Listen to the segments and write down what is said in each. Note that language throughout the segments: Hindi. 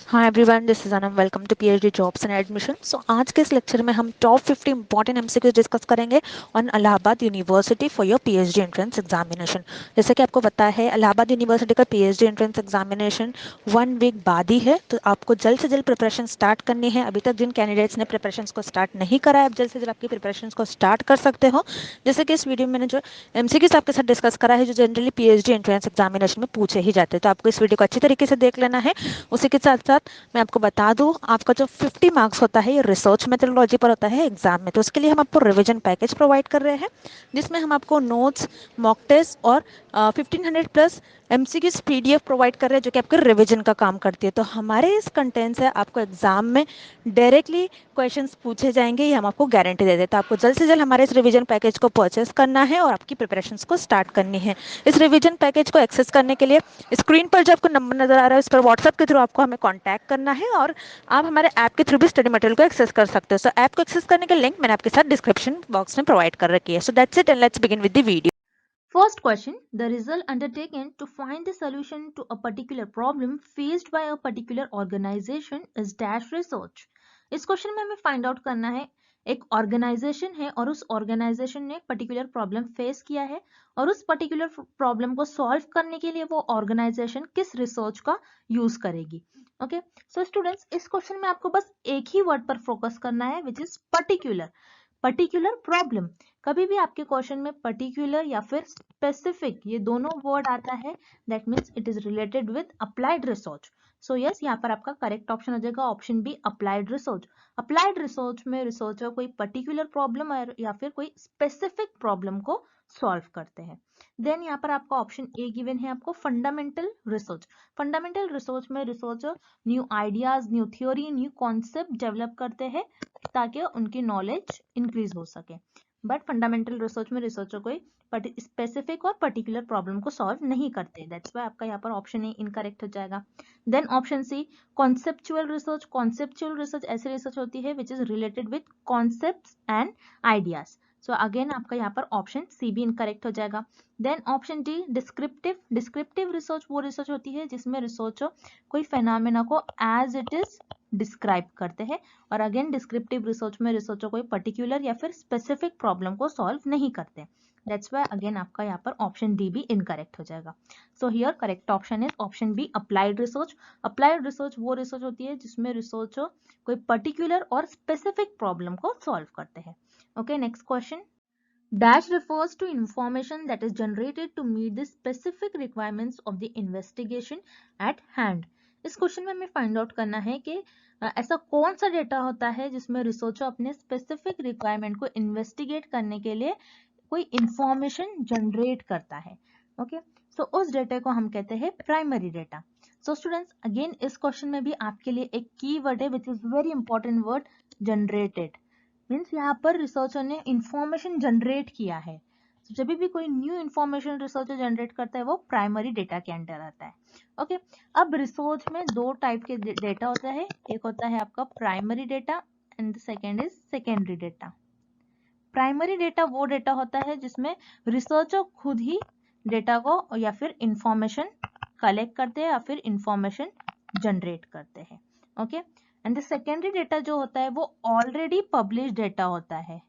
Hi everyone, this is Anam. Welcome to PhD jobs and admission. So आज के इस लेक्चर में हम टॉप 50 इंपॉर्टेंट एमसीक्यूज डिस्कस करेंगे on Allahabad university for your PhD entrance examination. जैसे कि आपको पता है, इलाहाबाद यूनिवर्सिटी का पीएचडी एंट्रेंस एग्जामिनेशन 1 वीक बाद ही है, तो आपको जल्द से जल्द प्रिपरेशन स्टार्ट करनी है। अभी तक जिन कैंडिडेट्स ने प्रिपरेशन को स्टार्ट नहीं करा है, आप जल्द से जल्द आपकी प्रिपरेशन को स्टार्ट कर सकते हो। जैसे कि इस वीडियो में मैंने जो एमसीक्यूज आपके साथ डिस्कस करा है, जो जनरली पीएचडी एंट्रेंस एग्जामिनेशन में पूछे ही जाते हैं, तो आपको इस वीडियो को अच्छी तरीके से देख लेना है। उसी के साथ साथ मैं आपको बता दूं, आपका जो 50 मार्क्स होता है ये रिसर्च मेथोडोलॉजी पर होता है एग्जाम में, तो उसके लिए हम आपको रिवीजन पैकेज प्रोवाइड कर रहे हैं, जिसमें हम आपको नोट्स, मॉक टेस्ट और 1500 प्लस एमसीक्यूज पीडीएफ प्रोवाइड कर रहे हैं, जो कि आपके रिवीजन का काम करती है। तो हमारे इस कंटेंट से आपको एग्जाम में डायरेक्टली क्वेश्चंस पूछे जाएंगे, ये हम आपको गारंटी दे देते हैं। तो आपको जल्द से जल्द हमारे इस रिवीजन पैकेज को परचेस करना है और आपकी प्रिपरेशंस को स्टार्ट करनी है। इस रिवीजन पैकेज को एक्सेस करने के लिए स्क्रीन पर जो आपको नंबर नजर आ रहा है, उस पर व्हाट्सएप के थ्रू आपको हमें कांटेक्ट करना है, और आप हमारे ऐप के थ्रू भी स्टडी मटेरियल को एक्सेस कर सकते हो। सो ऐप को एक्सेस करने के लिंक मैंने आपके साथ डिस्क्रिप्शन बॉक्स में प्रोवाइड कर रखी है। So that's it and let's begin with the video. First question, the result undertaken to find the solution to a particular problem faced by a particular organization is dash research. इस क्वेश्चन में हमें फाइंड आउट करना है, एक ऑर्गेनाइजेशन है और उस ऑर्गेनाइजेशन ने पर्टिकुलर प्रॉब्लम फेस किया है, और उस पर्टिकुलर प्रॉब्लम को सॉल्व करने के लिए वो ऑर्गेनाइजेशन किस रिसर्च का यूज करेगी। ओके, सो स्टूडेंट्स, इस क्वेश्चन में आपको बस एक ही वर्ड पर फोकस करना है, which is particular. Particular problem, कभी भी आपके क्वेश्चन में पर्टिकुलर या फिर स्पेसिफिक ये दोनों वर्ड आता है, that means it is related with applied research. So yes, यहाँ पर आपका करेक्ट ऑप्शन हो जाएगा option B, applied research. Applied research में रिसर्चर कोई पर्टिकुलर प्रॉब्लम या फिर कोई स्पेसिफिक प्रॉब्लम को सॉल्व करते हैं। देन यहाँ पर आपका ऑप्शन ए गिवन है आपको, फंडामेंटल रिसर्च। फंडामेंटल रिसर्च में researcher new ideas, new theory, new concept develop करते हैं ताकि उनकी नॉलेज इंक्रीज हो सके। बट फंडामेंटल रिसर्च में रिसर्चर कोई स्पेसिफिक और पर्टिकुलर प्रॉब्लम को सॉल्व नहीं करते, दैट्स व्हाई आपका यहाँ पर ऑप्शन ए इनकरेक्ट हो जाएगा। Then option C, conceptual research. Conceptual research ऐसी रिसर्च होती है which is related with concepts and ideas. So again आपका यहाँ पर ऑप्शन सी भी इनकरेक्ट हो जाएगा। Then option D, descriptive. Descriptive research वो रिसर्च होती है जिसमें रिसर्चर कोई फेनोमेना को एज इट इज डिस्क्राइब करते हैं, और अगेन डिस्क्रिप्टिव रिसर्च में रिसर्चर कोई पर्टिकुलर या फिर स्पेसिफिक प्रॉब्लम को सॉल्व नहीं करते, दैट्स व्हाई अगेन आपका यहाँ पर ऑप्शन डी भी इनकरेक्ट हो जाएगा। So here correct option is option B, applied research. Applied research वो रिसर्च होती है जिसमें रिसर्चर कोई पर्टिकुलर और स्पेसिफिक प्रॉब्लम को सॉल्व करते हैं। Okay, next question, dash refers to information that is generated to meet the specific requirements of the investigation at hand. इस क्वेश्चन में हमें फाइंड आउट करना है कि ऐसा कौन सा डेटा होता है जिसमें रिसर्चर अपने स्पेसिफिक रिक्वायरमेंट को इन्वेस्टिगेट करने के लिए कोई इंफॉर्मेशन जनरेट करता है। ओके, सो उस डेटा को हम कहते हैं primary data. So students, again इस क्वेश्चन में भी आपके लिए एक की वर्ड है which is very important word, generated. Means यहाँ पर रिसर्चर ने इंफॉर्मेशन जनरेट किया है। so, जब भी कोई न्यू इंफॉर्मेशन रिसर्चर जनरेट करता है वो प्राइमरी डेटा के अंडर आता है। ओके, अब रिसर्च में दो टाइप के डेटा होता है, एक होता है आपका primary data and the second is secondary data. Primary data वो डेटा होता है जिसमें रिसर्चर खुद ही डेटा को या फिर इंफॉर्मेशन कलेक्ट करते हैं या फिर इंफॉर्मेशन जनरेट करते हैं। Okay, and the secondary data जो होता है वो ऑलरेडी पब्लिश डेटा होता है।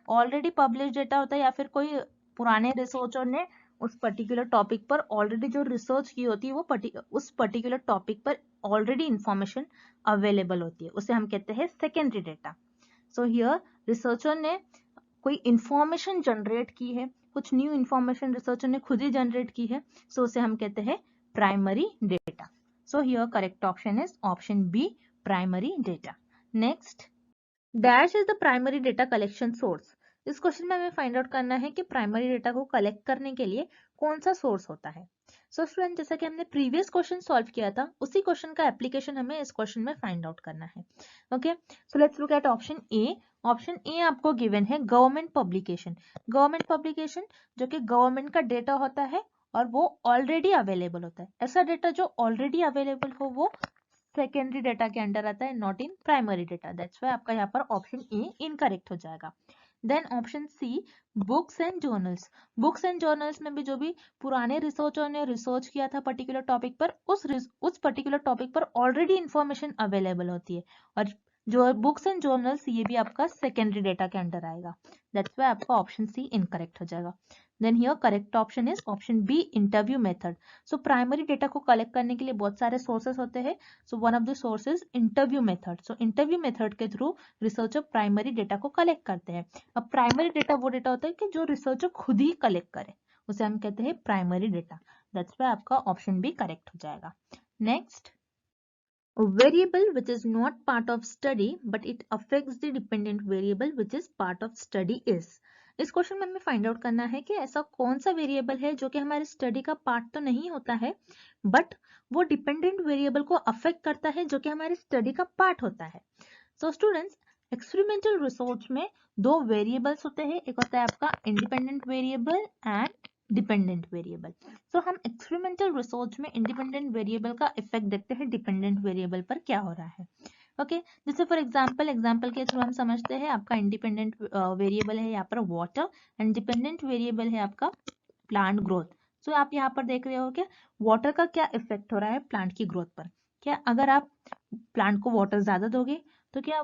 ऑलरेडी पब्लिश डेटा होता है या फिर कोई पुराने रिसर्चर ने उस पर्टिकुलर टॉपिक पर ऑलरेडी जो रिसर्च की होती है वो उस पर्टिकुलर टॉपिक पर ऑलरेडी इंफॉर्मेशन अवेलेबल होती है, उसे हम कहते हैं secondary data. So here researcher ने कोई इंफॉर्मेशन जनरेट की है, कुछ न्यू इंफॉर्मेशन रिसर्चर ने खुद ही जनरेट की है, सो उसे हम कहते हैं primary data. So here correct option is option B, primary data. Next, dash is the primary data collection source. इस क्वेश्चन में हमें फाइंड आउट करना है कि प्राइमरी डेटा को कलेक्ट करने के लिए कौन सा सोर्स होता है। सो स्टूडेंट, जैसा कि हमने प्रीवियस क्वेश्चन सॉल्व किया था उसी क्वेश्चन का एप्लीकेशन हमें इस क्वेश्चन में फाइंड आउट करना है। Okay, so let's look at option A. Option A आपको गिवन है गवर्नमेंट पब्लिकेशन। गवर्नमेंट पब्लिकेशन जो कि गवर्नमेंट का डेटा होता है और वो ऑलरेडी अवेलेबल होता है। ऐसा डेटा जो ऑलरेडी अवेलेबल हो वो सेकेंडरी डेटा के अंडर आता है, not in primary data, that's why आपका यहाँ पर ऑप्शन ए इनकरेक्ट हो जाएगा। Then option C books and journals. Books and journals में भी जो भी पुराने रिसर्चर ने रिसर्च किया था पर्टिकुलर टॉपिक पर, उस पर्टिकुलर टॉपिक पर ऑलरेडी इंफॉर्मेशन अवेलेबल होती है, और जो बुक्स एंड जर्नल्स ये भी आपका सेकेंडरी डेटा के अंडर आएगा। दैट्स व्हाई आपका ऑप्शन सी इनकरेक्ट हो जाएगा। Then here correct option is option B interview method. So primary data को कलेक्ट करने के लिए बहुत सारे सोर्सेस होते हैं, so one of the sources interview method. So interview method के थ्रू रिसर्चर प्राइमरी डेटा को कलेक्ट करते हैं। अब प्राइमरी डेटा वो डेटा होता है कि जो रिसर्चर खुद ही कलेक्ट करे, उसे हम कहते हैं प्राइमरी डेटा। दैट्स व्हाई आपका ऑप्शन बी करेक्ट हो जाएगा। Next, a variable which is not part of study but it affects the dependent variable which is part of study is। इस क्वेश्चन में हमें फाइंड आउट करना है कि ऐसा कौन सा वेरिएबल है जो कि हमारे स्टडी का पार्ट तो नहीं होता है बट वो डिपेंडेंट वेरिएबल को अफेक्ट करता है जो कि हमारे स्टडी का पार्ट होता है। सो स्टूडेंट्स, एक्सपेरिमेंटल रिसर्च में दो वेरिएबल्स होते हैं, एक होता है आपका independent variable and dependent variable. So हम एक्सपेरिमेंटल रिसर्च में इंडिपेंडेंट वेरिएबल का इफेक्ट देखते हैं डिपेंडेंट वेरिएबल पर क्या हो रहा है। ओके, जैसे फॉर एग्जांपल के थ्रू हम समझते हैं आपका इंडिपेंडेंट वेरिएबल है यहाँ पर वाटर एंड डिपेंडेंट वेरिएबल है आपका प्लांट ग्रोथ। सो आप यहाँ पर देख रहे हो क्या वाटर का क्या इफेक्ट हो रहा है प्लांट की ग्रोथ पर। क्या अगर आप प्लांट को वाटर ज्यादा दोगे तो क्या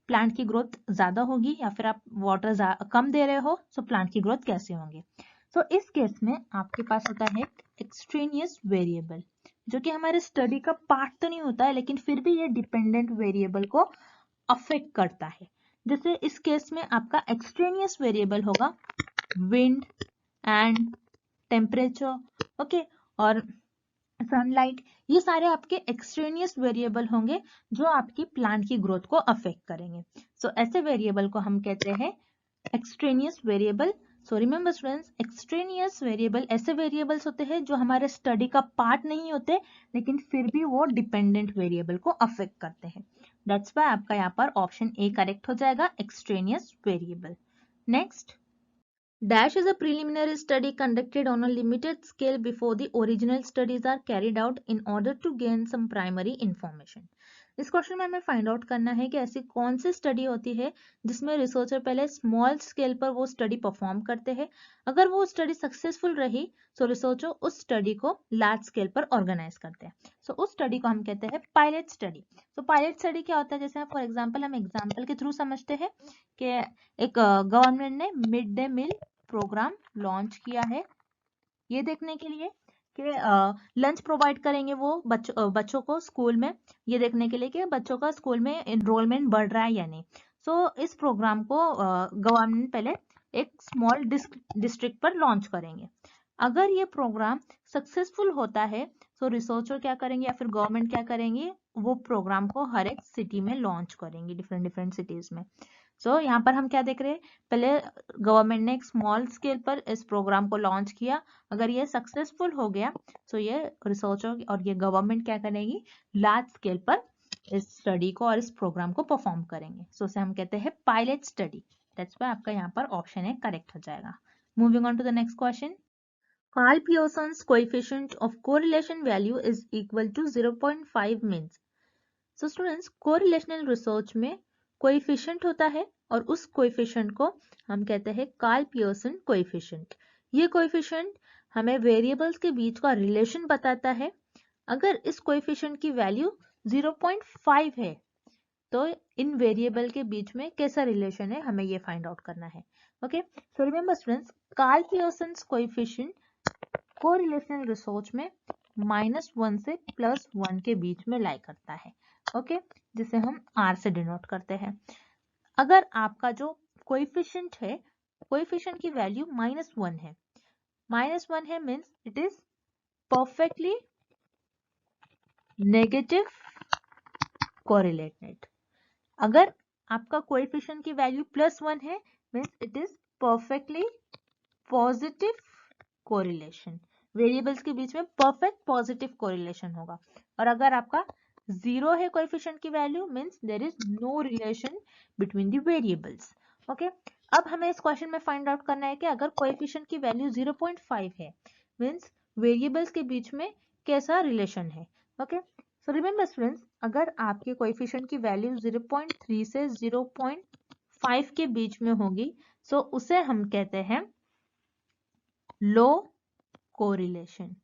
प्लांट की ग्रोथ ज्यादा होगी, या फिर आप वाटर कम दे रहे हो तो प्लांट की ग्रोथ कैसे होंगे। तो इस केस में आपके पास होता है एक्सट्रेनियस वेरिएबल जो कि हमारे स्टडी का पार्ट तो नहीं होता है लेकिन फिर भी ये डिपेंडेंट वेरिएबल को अफेक्ट करता है। जैसे इस केस में आपका एक्सट्रेनियस वेरिएबल होगा विंड एंड टेम्परेचर, ओके, और सनलाइट। ये सारे आपके एक्सट्रेनियस वेरिएबल होंगे जो आपकी प्लांट की ग्रोथ को अफेक्ट करेंगे। सो ऐसे वेरिएबल को हम कहते हैं एक्सट्रेनियस वेरिएबल। सो रिमेंबर स्टूडेंट्स, एक्सट्रेनियस वेरिएबल ऐसे वेरिएबल्स होते हैं जो हमारे स्टडी का पार्ट नहीं होते लेकिन फिर भी वो डिपेंडेंट वेरिएबल को अफेक्ट करते हैं। दैट्स व्हाई आपका यहाँ पर ऑप्शन ए करेक्ट हो जाएगा, extraneous variable. Next, Dash is a preliminary study conducted on a limited scale before the original studies are carried out in order to gain some primary information। इस क्वेश्चन में हमें फाइंड आउट करना है कि ऐसी कौन सी स्टडी होती है जिसमें रिसर्चर पहले स्मॉल स्केल पर वो स्टडी परफॉर्म करते हैं। अगर वो स्टडी सक्सेसफुल रही तो रिसर्चर उस स्टडी को लार्ज स्केल पर ऑर्गेनाइज करते हैं। सो उस स्टडी को हम कहते हैं पायलट स्टडी। तो पायलट स्टडी क्या होता है, जैसे फॉर एग्जाम्पल हम एग्जाम्पल के थ्रू समझते हैं कि एक गवर्नमेंट ने mid day meal program launch किया है ये देखने के लिए कि लंच प्रोवाइड करेंगे वो बच्चों को स्कूल में, ये देखने के लिए कि बच्चों का स्कूल में एनरोलमेंट बढ़ रहा है या नहीं। सो इस प्रोग्राम को गवर्नमेंट पहले एक स्मॉल डिस्ट्रिक्ट पर लॉन्च करेंगे। अगर ये प्रोग्राम सक्सेसफुल होता है तो रिसर्चर क्या करेंगे या फिर गवर्नमेंट क्या करेंगे, वो प्रोग्राम को हर एक सिटी में लॉन्च करेंगे, डिफरेंट सिटीज में। सो यहाँ पर हम क्या देख रहे हैं, पहले गवर्नमेंट ने एक स्मॉल स्केल पर इस प्रोग्राम को लॉन्च किया, अगर ये सक्सेसफुल हो गया तो ये रिसर्चर और ये गवर्नमेंट क्या करेगी, लार्ज स्केल पर इस स्टडी को और इस प्रोग्राम को परफॉर्म करेंगे। सो उसे हम कहते हैं पायलट स्टडी। दैट्स व्हाई आपका यहाँ पर ऑप्शन ए करेक्ट हो जाएगा। Moving on to the next question, Carl Pearson's coefficient of correlation value is equal to 0.5 means। So students, correlational research में कोएफिशिएंट होता है और उस कोएफिशिएंट को हम कहते हैं कार्ल पियर्सन कोएफिशिएंट। ये कोएफिशिएंट हमें वेरिएबल्स के बीच का रिलेशन बताता है। अगर इस कोएफिशिएंट की वैल्यू 0.5 है तो इन वेरिएबल के बीच में कैसा रिलेशन है हमें ये फाइंड आउट करना है। Okay, so remember students, Carl Pearson coefficient correlational research में -1 से +1 के बीच में लाई करता है। ओके, जिसे हम R से डिनोट करते हैं। अगर आपका जो कोएफिशिएंट है, कोएफिशिएंट की वैल्यू -1 है, -1 है means it is perfectly negative correlated. अगर आपका कोएफिशिएंट की वैल्यू +1 है means it is perfectly positive correlation. Variables के बीच में परफेक्ट पॉजिटिव कोरिलेशन होगा। और अगर आपका 0 है कोएफिशिएंट की value means there is no relation between the variables. Okay, अब हमें इस क्वेश्चन में फाइंड आउट करना है कि अगर कोएफिशिएंट की वैल्यू 0.5 है मींस वेरिएबल्स के बीच में कैसा रिलेशन है। ओके, सो रिमेंबर स्टूडेंट्स, अगर आपके कोएफिशिएंट की वैल्यू 0.3 से 0.5 के बीच में होगी सो उसे हम कहते हैं लो कोरिलेशन।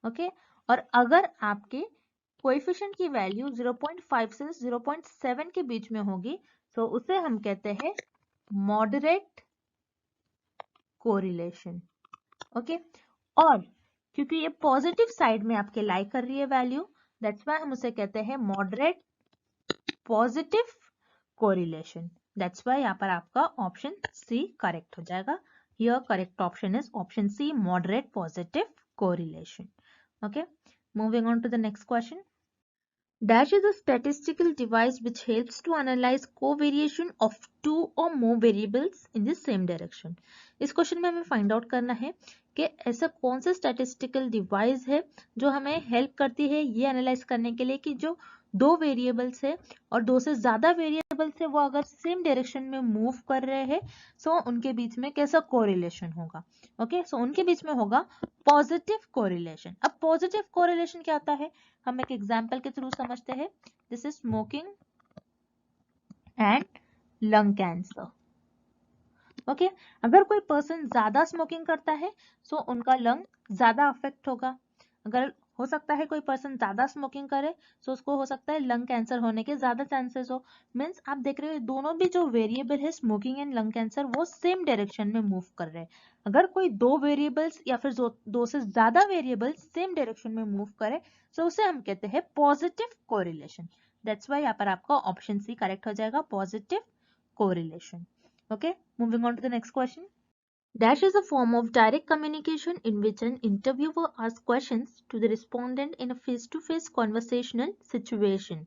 ओके, और अगर आपके कोएफिशिएंट की वैल्यू 0.5 से 0.7 के बीच में होगी तो उसे हम कहते हैं मॉडरेट कोरिलेशन। ओके, और क्योंकि ये पॉजिटिव साइड में आपके लाई कर रही है वैल्यू, दैट्स व्हाई हम उसे कहते हैं moderate positive correlation. That's why यहाँ पर आपका ऑप्शन सी करेक्ट हो जाएगा। Here correct option is option C, moderate positive correlation. Okay, moving on to the next question. Dash is a statistical device which helps to analyze covariation of two or more variables in the same direction. इस क्वेश्चन में हमें फाइंड आउट करना है कि ऐसा कौन सा स्टैटिस्टिकल डिवाइस है जो हमें हेल्प करती है ये एनालाइज करने के लिए कि जो दो वेरिएबल्स है और दो से ज्यादा वेरिएबल्स है वो अगर सेम डायरेक्शन में मूव कर रहे हैं सो उनके बीच में कैसा कोरिलेशन होगा। ओके, सो उनके बीच में होगा पॉजिटिव कोरिलेशन। अब पॉजिटिव कोरिलेशन क्या होता है, हम एक एग्जाम्पल के थ्रू समझते हैं। This is smoking and lung cancer. Okay, अगर कोई पर्सन ज्यादा स्मोकिंग करता है सो उनका लंग ज्यादा अफेक्ट होगा। अगर हो सकता है कोई पर्सन ज्यादा स्मोकिंग करे तो उसको हो सकता है लंग कैंसर होने के ज्यादा चांसेस हो। मीन्स आप देख रहे हो दोनों भी जो वेरिएबल है स्मोकिंग एंड लंग कैंसर वो सेम डायरेक्शन में मूव कर रहे हैं। अगर कोई दो वेरिएबल्स या फिर दो से ज्यादा वेरिएबल्स सेम डायरेक्शन में मूव करे तो उसे हम कहते हैं पॉजिटिव कोरिलेशन। दैट्स व्हाई यहाँ पर आपका ऑप्शन सी करेक्ट हो जाएगा, positive correlation. Okay, moving on to the next question. Dash is a form of direct communication in which an interviewer asks questions to the respondent in a face-to-face conversational situation.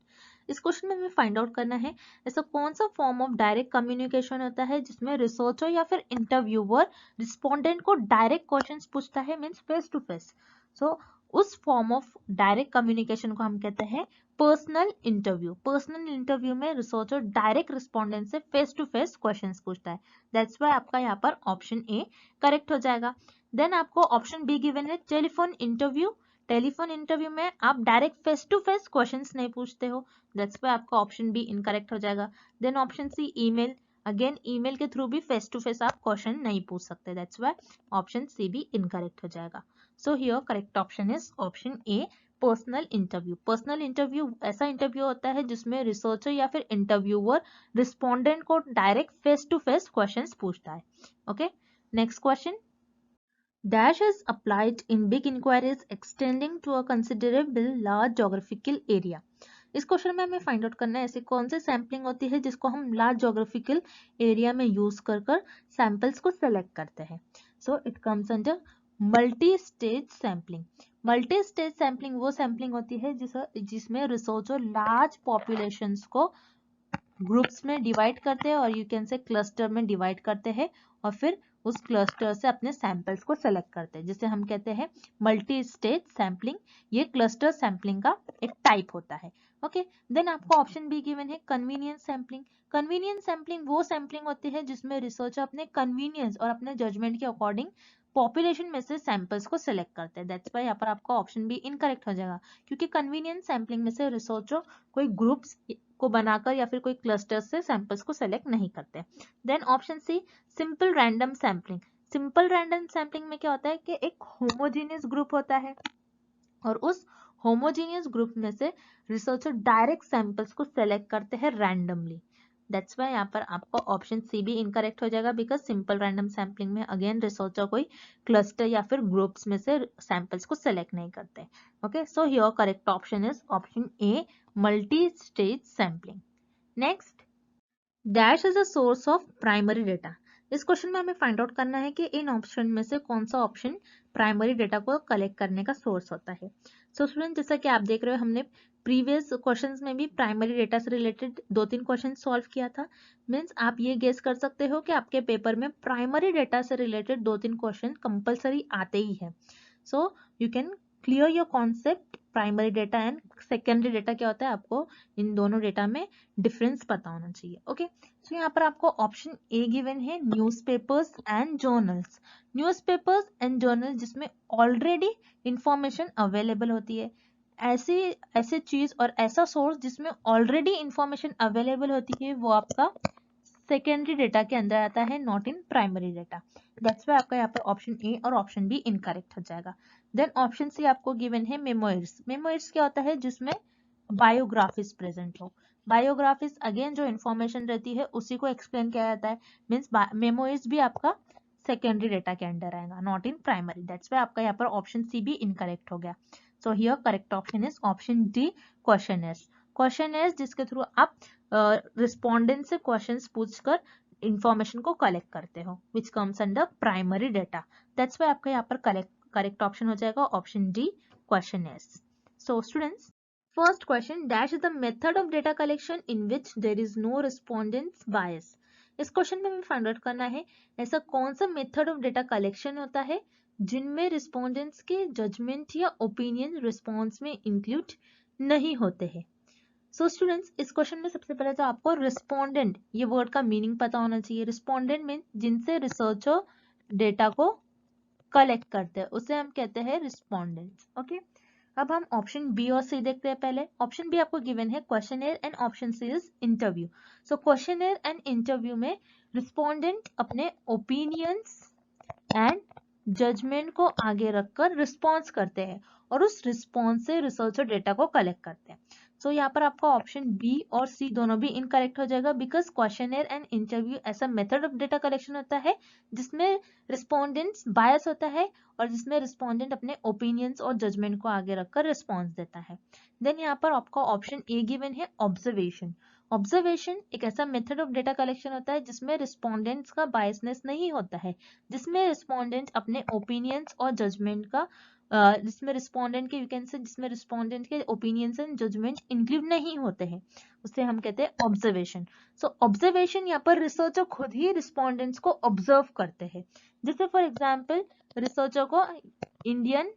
इस क्वेश्चन में हमें फाइंड आउट करना है ऐसा कौन सा फॉर्म ऑफ डायरेक्ट कम्युनिकेशन होता है जिसमें रिसर्चर या फिर इंटरव्यूअर रिस्पोंडेंट को डायरेक्ट क्वेश्चंस पूछता है, मींस फेस टू फेस। सो उस फॉर्म ऑफ डायरेक्ट कम्युनिकेशन को हम कहते हैं पर्सनल इंटरव्यू। पर्सनल इंटरव्यू में रिसर्चर डायरेक्ट रिस्पोंडेंट से फेस टू फेस क्वेश्चंस पूछता है। दैट्स व्हाई आपका यहाँ पर ऑप्शन ए करेक्ट हो जाएगा। देन आपको ऑप्शन बी गिवन है टेलीफोन इंटरव्यू। टेलीफोन इंटरव्यू में आप direct face to face questions नहीं पूछते हो, दैट्स व्हाई आपका ऑप्शन बी इनकरेक्ट हो जाएगा। Then option C email, again email के थ्रू भी फेस टू फेस आप क्वेश्चन नहीं पूछ सकते, दैट्स व्हाई ऑप्शन सी भी इनकरेक्ट हो जाएगा। So here correct option is option A, personal interview. Personal interview ऐसा इंटरव्यू होता है जिसमें रिसर्चर या फिर इंटरव्यूअर रिस्पोंडेंट को direct face to face questions पूछता है। Okay, next question. Dash is applied in big inquiries extending to a considerable large geographical area. इस क्वेश्चन में हमें फाइंड आउट करना है ऐसी कौन सी सैम्पलिंग होती है जिसको हम लार्ज जोग्राफिकल एरिया में यूज कर सैंपल्स को सेलेक्ट करते हैं। So it comes under multi stage sampling. Multi stage sampling वो सैम्पलिंग होती है जिसमें रिसर्चर लार्ज पॉपुलेशंस को ग्रुप्स में डिवाइड करते हैं और यू कैन से क्लस्टर में डिवाइड करते हैं और फिर उस क्लस्टर से अपने सैंपल्स को सेलेक्ट करते हैं, जिसे हम कहते हैं मल्टी स्टेज सैम्पलिंग। ये क्लस्टर सैम्पलिंग का एक टाइप होता है। ओके, देन आपको ऑप्शन बी गिवन है कन्वीनियंस सैम्पलिंग। कन्वीनियंस सैम्पलिंग वो सैम्पलिंग होती है जिसमें रिसर्चर अपने कन्वीनियंस और अपने जजमेंट के अकॉर्डिंग पॉपुलेशन में से सैंपल्स को सेलेक्ट करते हैं। दैट्स व्हाई यहाँ पर आपका ऑप्शन बी इनकरेक्ट हो जाएगा, क्योंकि कन्वीनियंस सैम्पलिंग में से रिसर्चर कोई ग्रुप्स को बनाकर या फिर कोई क्लस्टर से सैंपल्स को सेलेक्ट नहीं करते। Then option C simple random sampling. Simple random sampling में क्या होता है कि एक होमोजेनियस ग्रुप होता है और उस होमोजेनियस ग्रुप में से रिसर्चर डायरेक्ट सैंपल्स को सेलेक्ट करते हैं रैंडमली। दैट्स व्हाई यहाँ पर आपका ऑप्शन सी भी इनकरेक्ट हो जाएगा, बिकॉज सिंपल रैंडम सैम्पलिंग में अगेन रिसर्चर कोई क्लस्टर या फिर ग्रुप्स में से सैंपल्स को सेलेक्ट नहीं करते। Okay, so here correct option is option A, multi stage sampling. Next, dash is a source of primary data. इस क्वेश्चन में हमें फाइंड आउट करना है कि इन ऑप्शन में से कौन सा ऑप्शन प्राइमरी डेटा को कलेक्ट करने का सोर्स होता है। सो स्टूडेंट, जैसा कि आप देख रहे हो हमने प्रीवियस क्वेश्चंस में भी प्राइमरी डेटा से रिलेटेड 2-3 क्वेश्चन सॉल्व किया था। मीन्स आप ये गेस कर सकते हो कि आपके पेपर में प्राइमरी डेटा से रिलेटेड 2-3 क्वेश्चन कंपलसरी आते ही है। So you can clear your concept primary data and secondary data क्या होता है, आपको इन दोनों डेटा में डिफरेंस पता होना चाहिए। ओके, सो यहाँ पर आपको ऑप्शन ए गिवन है newspapers and journals. Newspapers and journal जिसमें ऑलरेडी इंफॉर्मेशन अवेलेबल होती है। ऐसी चीज और ऐसा सोर्स जिसमें ऑलरेडी इंफॉर्मेशन अवेलेबल होती है वो आपका सेकेंडरी डेटा के अंदर आता है, not in primary data. That's why आपका यहाँ पर ऑप्शन ए और ऑप्शन बी इनकरेक्ट हो जाएगा। देन ऑप्शन सी आपको गिवन है मेमोइड्स। मेमोइड्स क्या होता है? जिसमें बायोग्राफिस प्रेजेंट हो। बायोग्राफिस अगेन जो इन्फॉर्मेशन रहती है उसी को एक्सप्लेन किया जाता है, मीन्स मेमोइड्स भी आपका सेकेंडरी डेटा के अंडर आएगा, not in primary. That's why आपका यहाँ पर ऑप्शन सी भी इनकरेक्ट हो गया। सो here correct option is option D, questioners. Questioners जिसके थ्रू आप रिस्पोंडेंट से क्वेश्चंस पूछकर इंफॉर्मेशन को कलेक्ट करते हो, which comes under primary data. That's why आपका यहाँ पर करेक्ट ऑप्शन हो जाएगा option D, questioners. So students, first question, dash is the method of data collection in which there is no respondent's bias। इस क्वेश्चन में हमें फाइंड आउट करना है ऐसा कौन सा मेथड ऑफ डेटा कलेक्शन होता है जिनमें रिस्पोंडेंट्स के जजमेंट या ओपिनियन रिस्पॉन्स में इंक्लूड नहीं होते हैं। सो स्टूडेंट्स, इस क्वेश्चन में सबसे पहले तो आपको रिस्पोंडेंट ये वर्ड का मीनिंग पता होना चाहिए। रिस्पोंडेंट मीन जिनसे रिसर्चर डेटा को कलेक्ट करते हैं उसे हम कहते हैं रिस्पोंडेंट्स। ओके, अब हम ऑप्शन बी और सी देखते हैं। पहले ऑप्शन बी आपको गिवन है questionnaire and option C is interview. So questionnaire and interview में रिस्पोंडेंट अपने ओपिनियंस एंड जजमेंट को आगे रखकर रिस्पॉन्स करते हैं और उस रिस्पॉन्स से रिसर्चर डेटा को कलेक्ट करते हैं। सो यहाँ पर आपका ऑप्शन बी और सी दोनों भी इनकरेक्ट हो जाएगा, बिकॉज क्वेश्चनर एंड इंटरव्यू ऐसा मेथड ऑफ डेटा कलेक्शन होता है जिसमें रिस्पोंडेंट्स बायस होता है और जिसमें रिस्पोंडेंट अपने ओपिनियंस और जजमेंट को आगे रखकर रिस्पॉन्स देता है। देन यहाँ पर आपका ऑप्शन ए गिवन है ऑब्जर्वेशन। ऑब्जर्वेशन एक ऐसा मेथड ऑफ डेटा कलेक्शन होता है जिसमें रिस्पोंडेंट्स का बायसनेस नहीं होता है, जिसमें रिस्पोंडेंट अपने ओपिनियंस और जजमेंट का जिसमें रिस्पोंडेंट के यू कैन से जिसमें रिस्पोंडेंट के ओपिनियंस एंड जजमेंट इंक्लूड नहीं होते हैं, उसे हम कहते हैं ऑब्जर्वेशन। सो ऑब्जर्वेशन यहाँ पर रिसर्चर खुद ही रिस्पोंडेंट्स को ऑब्जर्व करते हैं। जैसे फॉर एग्जांपल रिसर्चर को इंडियन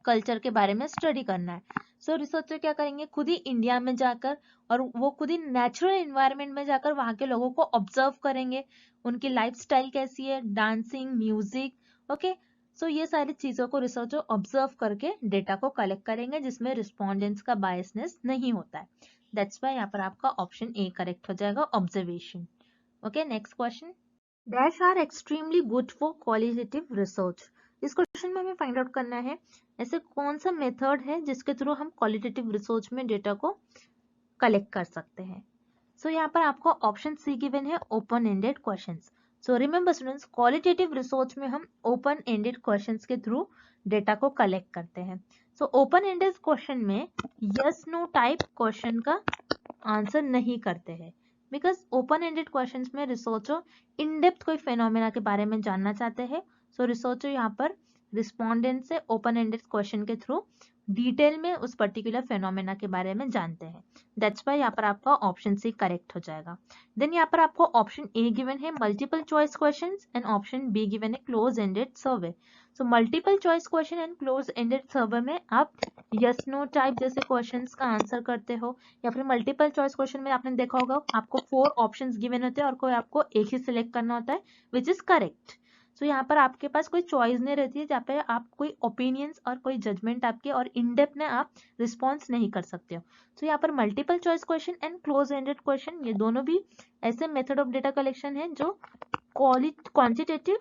कल्चर के बारे में स्टडी करना है, सो रिसर्चर क्या करेंगे, खुद ही इंडिया में जाकर और वो खुद ही नेचुरल एनवायरनमेंट में जाकर वहां के लोगों को ऑब्जर्व करेंगे, उनकी लाइफस्टाइल कैसी है, डांसिंग, म्यूजिक। ओके, सो ये सारी चीजों को रिसर्चर ऑब्जर्व करके डेटा को कलेक्ट करेंगे जिसमें रिस्पोंडेंट्स का बायसनेस नहीं होता है। दैट्स वाई यहाँ पर आपका ऑप्शन ए करेक्ट हो जाएगा, observation. Okay, next question, dash are extremely good for qualitative research. इस क्वेश्चन में हमें फाइंड आउट करना है ऐसे कौन सा मेथड है जिसके थ्रू हम क्वालिटेटिव रिसर्च में डेटा को कलेक्ट कर सकते हैं। सो यहाँ पर आपको ऑप्शन सी गिवन है ओपन एंडेड क्वेश्चंस। सो रिमेंबर स्टूडेंट्स, क्वालिटेटिव रिसर्च में हम ओपन एंडेड क्वेश्चंस के थ्रू डेटा को कलेक्ट करते हैं। सो ओपन एंडेड क्वेश्चन में यस नो टाइप क्वेश्चन का आंसर नहीं करते हैं, बिकॉज ओपन एंडेड क्वेश्चंस में रिसर्चर इन डेप्थ कोई फेनोमेना के बारे में जानना चाहते हैं। सो रिसर्चर यहाँ पर रिस्पोंडेंट से ओपन एंडेड क्वेश्चन के थ्रू डिटेल में उस पर्टिकुलर फेनोमेना के बारे में जानते हैं। दैट्स वाई यहाँ पर आपका ऑप्शन सी करेक्ट हो जाएगा। देन यहाँ पर आपको ऑप्शन ए गिवन है multiple choice questions and option B given है close ended survey. So multiple choice question and close ended survey में आप यस नो टाइप जैसे क्वेश्चंस का आंसर करते हो, या फिर मल्टीपल चॉइस क्वेश्चन में आपने देखा होगा आपको 4 ऑप्शंस गिवन होते हैं और कोई आपको एक ही सिलेक्ट करना होता है विच इज करेक्ट। सो यहाँ पर आपके पास कोई चॉइस नहीं रहती है जहाँ पे आप कोई ओपिनियंस और कोई जजमेंट आपके और इन डेप्थ में आप रिस्पॉन्स नहीं कर सकते हो। तो यहाँ पर multiple choice question and close ended question ये दोनों भी ऐसे मेथड ऑफ डेटा कलेक्शन है जो क्वांटिटेटिव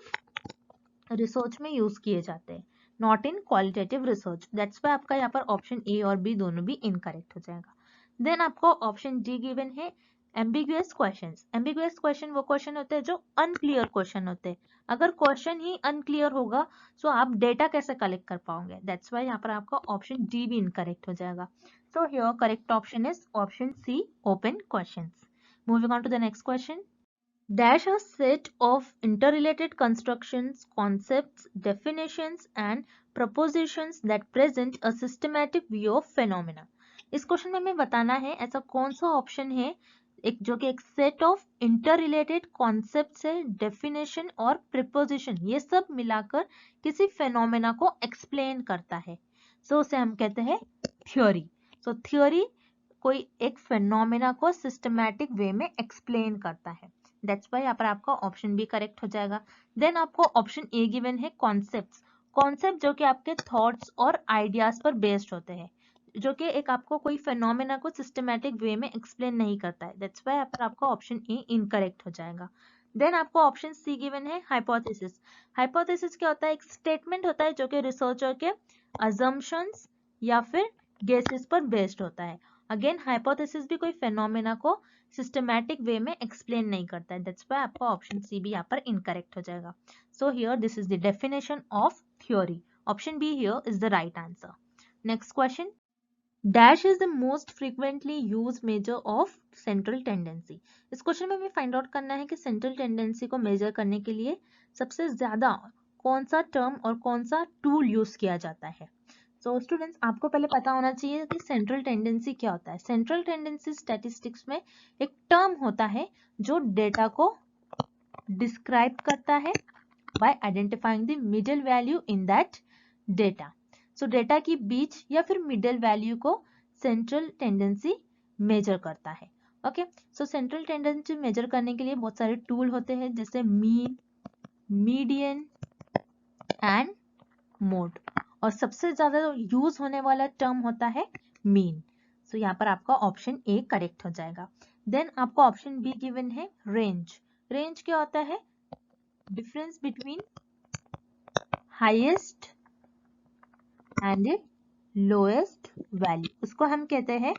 रिसर्च में यूज किए जाते हैं, not in qualitative research. That's why आपका यहाँ पर ऑप्शन ए और बी दोनों भी इनकरेक्ट हो जाएगा। देन आपको ऑप्शन डी गिवन है एम्बिगुअस क्वेश्चंस। एम्बिगुअस क्वेश्चन वो क्वेश्चन होते हैं जो अनक्लियर क्वेश्चन होते हैं। अगर क्वेश्चन ही अनक्लियर होगा तो आप डेटा कैसे कलेक्ट कर पाओगे। दैट्स वाई यहाँ पर आपका ऑप्शन डी भी इनकरेक्ट हो जाएगा। So here correct option is option C, open questions. Moving on to the next question, dash a set of interrelated constructions, concepts, definitions and propositions that present a systematic view of phenomena। इस क्वेश्चन में हमें बताना है ऐसा कौन सा ऑप्शन है एक जो कि एक सेट ऑफ इंटररिलेटेड कॉन्सेप्ट है, डेफिनेशन और प्रिपोजिशन ये सब मिलाकर किसी फेनोमेना को एक्सप्लेन करता है। सो उसे हम कहते हैं थ्योरी। सो थ्योरी कोई एक फेनोमेना को सिस्टमैटिक वे में एक्सप्लेन करता है। दैट्स वाई यहाँ पर आपका ऑप्शन बी करेक्ट हो जाएगा। देन आपको ऑप्शन ए गिवन है कॉन्सेप्ट्स। कॉन्सेप्ट जो कि आपके थॉट्स और आइडियाज पर बेस्ड होते हैं, जो कि एक आपको कोई फेनोमेना को सिस्टमैटिक वे में एक्सप्लेन नहीं करता है। दैट्स व्हाई आपका ऑप्शन ए इनकरेक्ट हो जाएगा। देन आपको ऑप्शन सी गिवन है हाइपोथेसिस। हाइपोथेसिस क्या होता है? एक स्टेटमेंट होता है जो कि रिसर्चर के अजम्पशंस या फिर गेसेस पर बेस्ड होता है। अगेन हाइपोथेसिस भी कोई फेनोमेना को सिस्टमैटिक वे में एक्सप्लेन नहीं करता है। दैट्स व्हाई आपका ऑप्शन सी भी यहाँ पर इनकरेक्ट हो जाएगा। So here this is the definition of theory. Option be here is the right answer. Next question, dash is the most frequently use measure of central tendency. इस क्वेश्चन में हमें फाइंड आउट करना है कि सेंट्रल टेंडेंसी को मेजर करने के लिए सबसे ज्यादा कौन सा टर्म और कौन सा टूल यूज किया जाता है। सो स्टूडेंट्स, आपको पहले पता होना चाहिए कि सेंट्रल टेंडेंसी क्या होता है। सेंट्रल टेंडेंसी स्टैटिस्टिक्स में एक टर्म होता है जो डेटा को डिस्क्राइब करता है by identifying the middle value in that data. So data की बीच या फिर मिडिल वैल्यू को सेंट्रल टेंडेंसी मेजर करता है। Okay, so central tendency measure करने के लिए बहुत सारे टूल होते हैं, जैसे मीन, मीडियन एंड मोड, और सबसे ज्यादा यूज होने वाला टर्म होता है मीन। सो यहाँ पर आपका ऑप्शन ए करेक्ट हो जाएगा। देन आपको ऑप्शन बी गिवन है रेंज। रेंज क्या होता है? Difference between highest and lowest value, उसको हम कहते हैं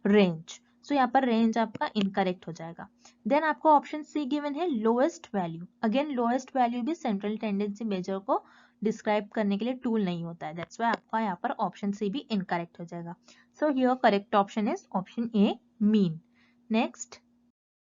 रेंज। सो यहाँ पर रेंज आपका इनकरेक्ट हो जाएगा। देन आपको ऑप्शन सी गिवन है lowest value. Again lowest value भी सेंट्रल टेंडेंसी मेजर को डिस्क्राइब करने के लिए टूल नहीं होता है। दैट्स व्हाई आपका यहाँ पर ऑप्शन सी भी इनकरेक्ट हो जाएगा। So here correct option is option A mean. Next,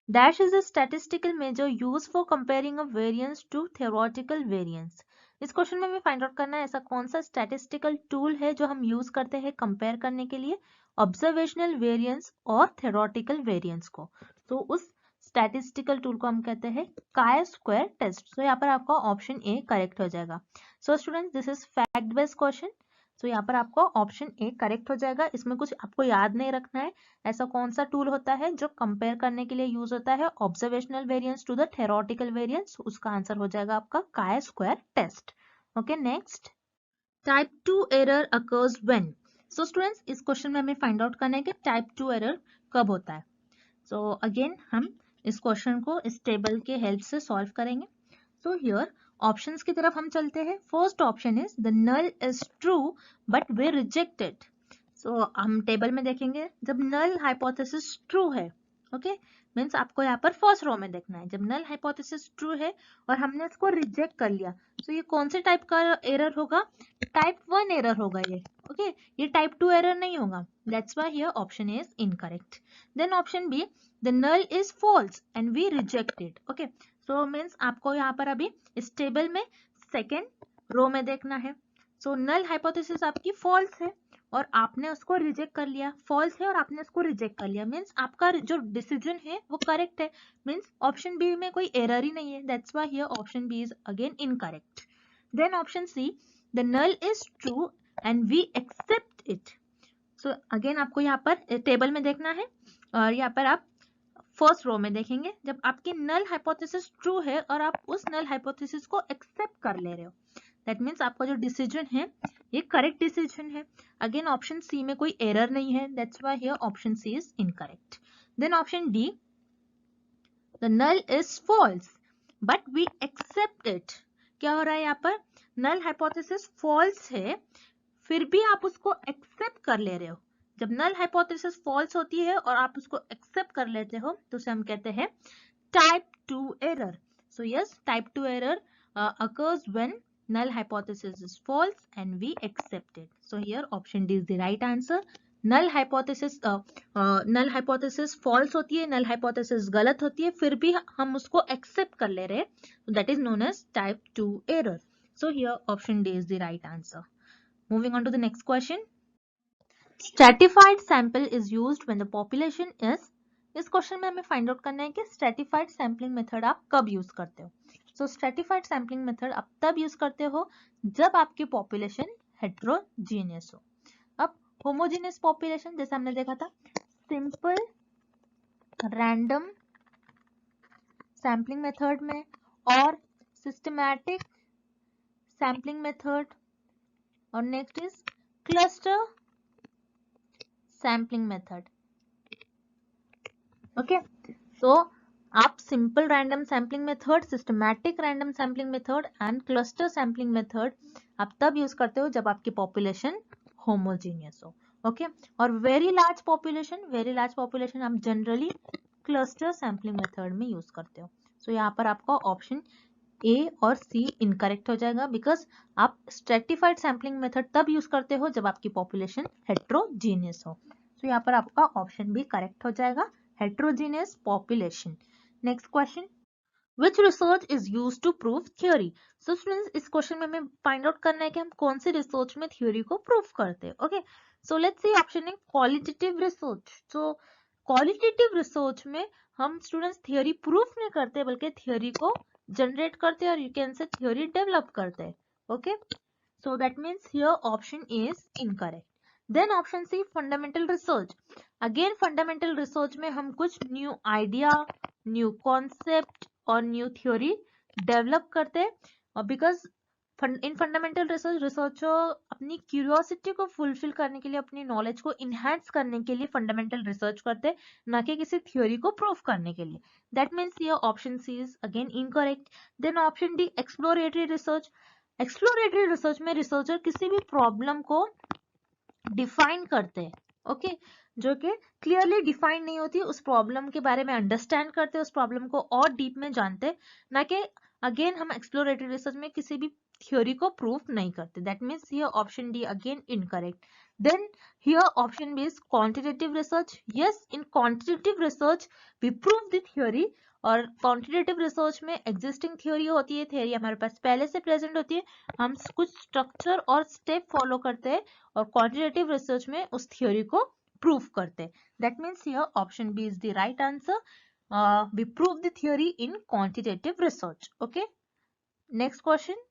dash is a statistical measure used for comparing a variance to theoretical variance। इस क्वेश्चन में हमें फाइंड आउट करना है ऐसा कौन सा स्टैटिस्टिकल टूल है जो हम यूज करते हैं कंपेयर करने के लिए ऑब्जर्वेशनल वेरिएंस और थ्योरेटिकल वेरिएंस को। तो उस स्टैटिस्टिकल टूल को हम कहते हैं काई स्क्वायर टेस्ट। सो यहाँ पर आपका ऑप्शन ए करेक्ट हो जाएगा। So students, this is fact based question. So यहाँ पर आपका ऑप्शन ए करेक्ट हो जाएगा। इसमें कुछ आपको याद नहीं रखना है ऐसा कौन सा टूल होता है जो कंपेयर करने के लिए यूज होता है observational variance to the theoretical variance. उसका आंसर हो जाएगा आपका chi square test. Okay, next, type 2 error occurs when. So students, इस क्वेश्चन में हमें फाइंड आउट करना है कि टाइप 2 एरर कब होता है। सो अगेन हम इस क्वेश्चन को इस टेबल के हेल्प से सॉल्व करेंगे। सो हियर ऑप्शंस की तरफ हम चलते हैं। First option is the null is true but we reject it. So हम टेबल में देखेंगे जब नल हाइपोथेसिस ट्रू है, ओके, मीन्स आपको यहाँ पर फर्स्ट रो में देखना है। जब नल हाइपोथेसिस ट्रू है और हमने इसको रिजेक्ट कर लिया, तो ये कौन से टाइप का एरर होगा? टाइप 1 एरर होगा ये। ओके, ये टाइप 2 एरर नहीं होगा। That's why here option is incorrect. Then option B, the null is false and we reject it. Okay, so means आपको यहाँ पर अभी इस टेबल में सेकेंड रो में देखना है। सो नल हाइपोथेसिस आपकी फॉल्स है और आपने उसको रिजेक्ट कर लिया। फॉल्स है और आपने उसको रिजेक्ट कर लिया, मीन्स आपका जो डिसीजन है वो करेक्ट है। मीन्स ऑप्शन बी में कोई एरर ही नहीं है। That's why here option B is again incorrect. Then option C, the null is true and we accept it. So again आपको यहाँ पर टेबल में देखना है और यहाँ पर आप फर्स्ट रो में देखेंगे। जब आपकी नल हाइपोथेसिस ट्रू है और आप उस नल हाइपोथेसिस को एक्सेप्ट कर ले रहे हो, दैट मीन्स आपका जो डिसीजन है ये करेक्ट डिसीजन है। अगेन ऑप्शन सी में कोई एरर नहीं है। That's why here option C is incorrect. Then option D, the null is false but we accept it. क्या हो रहा है यहाँ पर? नल हाइपोथेसिस फॉल्स है फिर भी आप उसको एक्सेप्ट कर ले रहे हो। जब नल हाइपोथेसिस फॉल्स होती है और आप उसको एक्सेप्ट कर लेते हो तो उसे हम कहते हैं type 2 error. So yes, type 2 error occurs when null hypothesis is false and we accept it. So here option D is the right answer. null hypothesis false होती है, null hypothesis गलत होती है, फिर भी हम उसको accept कर ले रहे हैं, so that is known as type 2 error. So here option D is the right answer. Moving on to the next question. Stratified sample is used when the population is, इस क्वेश्चन में हमें फाइंड आउट करना है कि स्ट्रेटिफाइड सैम्पलिंग मेथड आप कब यूज करते हो। सो स्ट्रेटिफाइड सैम्पलिंग मेथड आप तब यूज करते हो जब आपकी पॉपुलेशन हेट्रोजीनियस हो। अब होमोजीनियस पॉपुलेशन जैसे हमने देखा था, सिंपल रैंडम सैम्पलिंग मेथड में और सिस्टमैटिक सैम्पलिंग मेथड, और next is cluster sampling method. Okay, so आप simple random sampling method, systematic random sampling method and cluster sampling method आप तब यूज करते हो जब आपकी पॉपुलेशन होमोजीनियस हो। ओके, और वेरी लार्ज पॉपुलेशन आप जनरली क्लस्टर सैम्पलिंग मेथड में यूज करते हो। सो यहाँ पर आपका ऑप्शन ए और सी इनकरेक्ट हो जाएगा, बिकॉज आप स्ट्रेटिफाइड सैम्पलिंग मेथड तब यूज करते हो जब आपकी पॉपुलेशन हेट्रोजीनियस हो। सो यहाँ पर आपका ऑप्शन बी करेक्ट हो जाएगा, heterogeneous population. Next question, which research is used to prove theory? So students, इस क्वेश्चन में हमें फाइंड आउट करना है कि हम कौन से रिसर्च में थ्योरी को प्रूव करते हैं। Okay, so let's see option है qualitative research. So qualitative research में हम स्टूडेंट्स थ्योरी प्रूफ नहीं करते बल्कि थ्योरी को जनरेट करते हैं और you can say theory develop करते हैं। Okay, so that means here option A is incorrect. Then option C, fundamental research. Again fundamental research में हम कुछ न्यू आइडिया, न्यू कॉन्सेप्ट और न्यू थ्योरी डेवलप करते हैं, और because in fundamental research researcher अपनी क्यूरियोसिटी को फुलफिल करने के लिए, अपनी नॉलेज को इनहैंस करने के लिए फंडामेंटल रिसर्च करते हैं, ना कि किसी थ्योरी को प्रूव करने के लिए। दैट मीन्स ये option C is again incorrect. Then option D, exploratory research. Exploratory research में रिसर्चर किसी भी प्रॉब्लम को डिफाइन करते हैं, ओके, जो कि क्लियरली डिफाइन नहीं होती, उस प्रॉब्लम के बारे में अंडरस्टैंड करते हैं, उस प्रॉब्लम को और डीप में जानते हैं, ना कि अगेन हम एक्सप्लोरेटरी रिसर्च में किसी भी थ्योरी को प्रूफ नहीं करते। That means here option D again incorrect. Then here option B is quantitative research. Yes, in quantitative research we prove the theory, और क्वांटिटेटिव रिसर्च में एग्जिस्टिंग थ्योरी होती है, थ्योरी हमारे पास पहले से प्रेजेंट होती है, हम कुछ स्ट्रक्चर और स्टेप फॉलो करते हैं और क्वांटिटेटिव रिसर्च में उस थ्योरी को प्रूफ करते हैं। That means here option B is the right answer, we prove the theory in quantitative research. Okay, next question,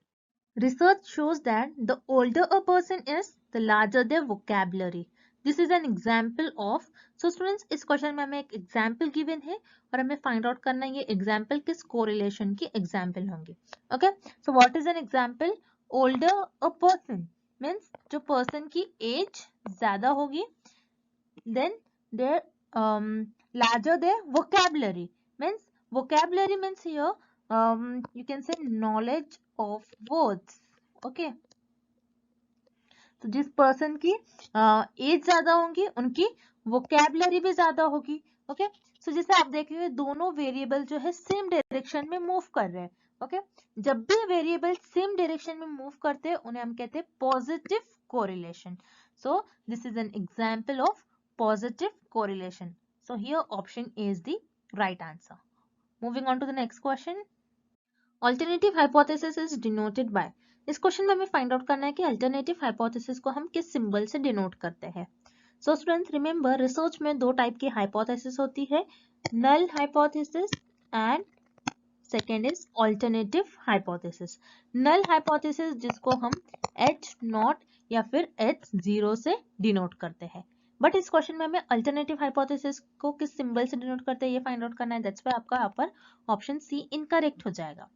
research shows that the older a person is, the larger their vocabulary. This is an example of, so students इस क्वेश्चन में हमें एक एग्जाम्पल गिवन है और हमें फाइंड आउट करना है ये एग्जाम्पल किस कोरिलेशन की एग्जाम्पल होंगी। Okay, so what is an example? Older a person means जो पर्सन की एज ज्यादा होगी, then their larger their vocabulary means, vocabulary means here you can say knowledge of words. Okay, तो जिस पर्सन की एज ज्यादा होंगी उनकी वोकैबुलरी भी ज्यादा होगी। ओके, सो जैसे आप देखेंगे दोनों वेरिएबल जो है सेम डायरेक्शन में मूव कर रहे हैं। ओके, जब भी वेरिएबल सेम डायरेक्शन में मूव करते हैं उन्हें हम कहते हैं positive correlation. So this is an example of positive correlation. So here option A is the right answer. Moving on to the next question, alternative hypothesis is denoted by. इस क्वेश्चन में हमें फाइंड आउट करना है कि अल्टरनेटिव हाइपोथेसिस को हम किस सिंबल से डिनोट करते हैं। सो स्टूडेंट्स रिमेंबर, रिसर्च में दो टाइप की हाइपोथेसिस होती है, null hypothesis and second is alternative hypothesis. Null hypothesis जिसको हम H0 या फिर H0 से डिनोट करते हैं, बट इस क्वेश्चन में हमें अल्टरनेटिव हाइपोथेसिस को किस सिंबल से डिनोट करते हैं ये फाइंड आउट करना है। दैट्स व्हाई आपका यहाँ पर ऑप्शन सी इनकरेक्ट हो जाएगा।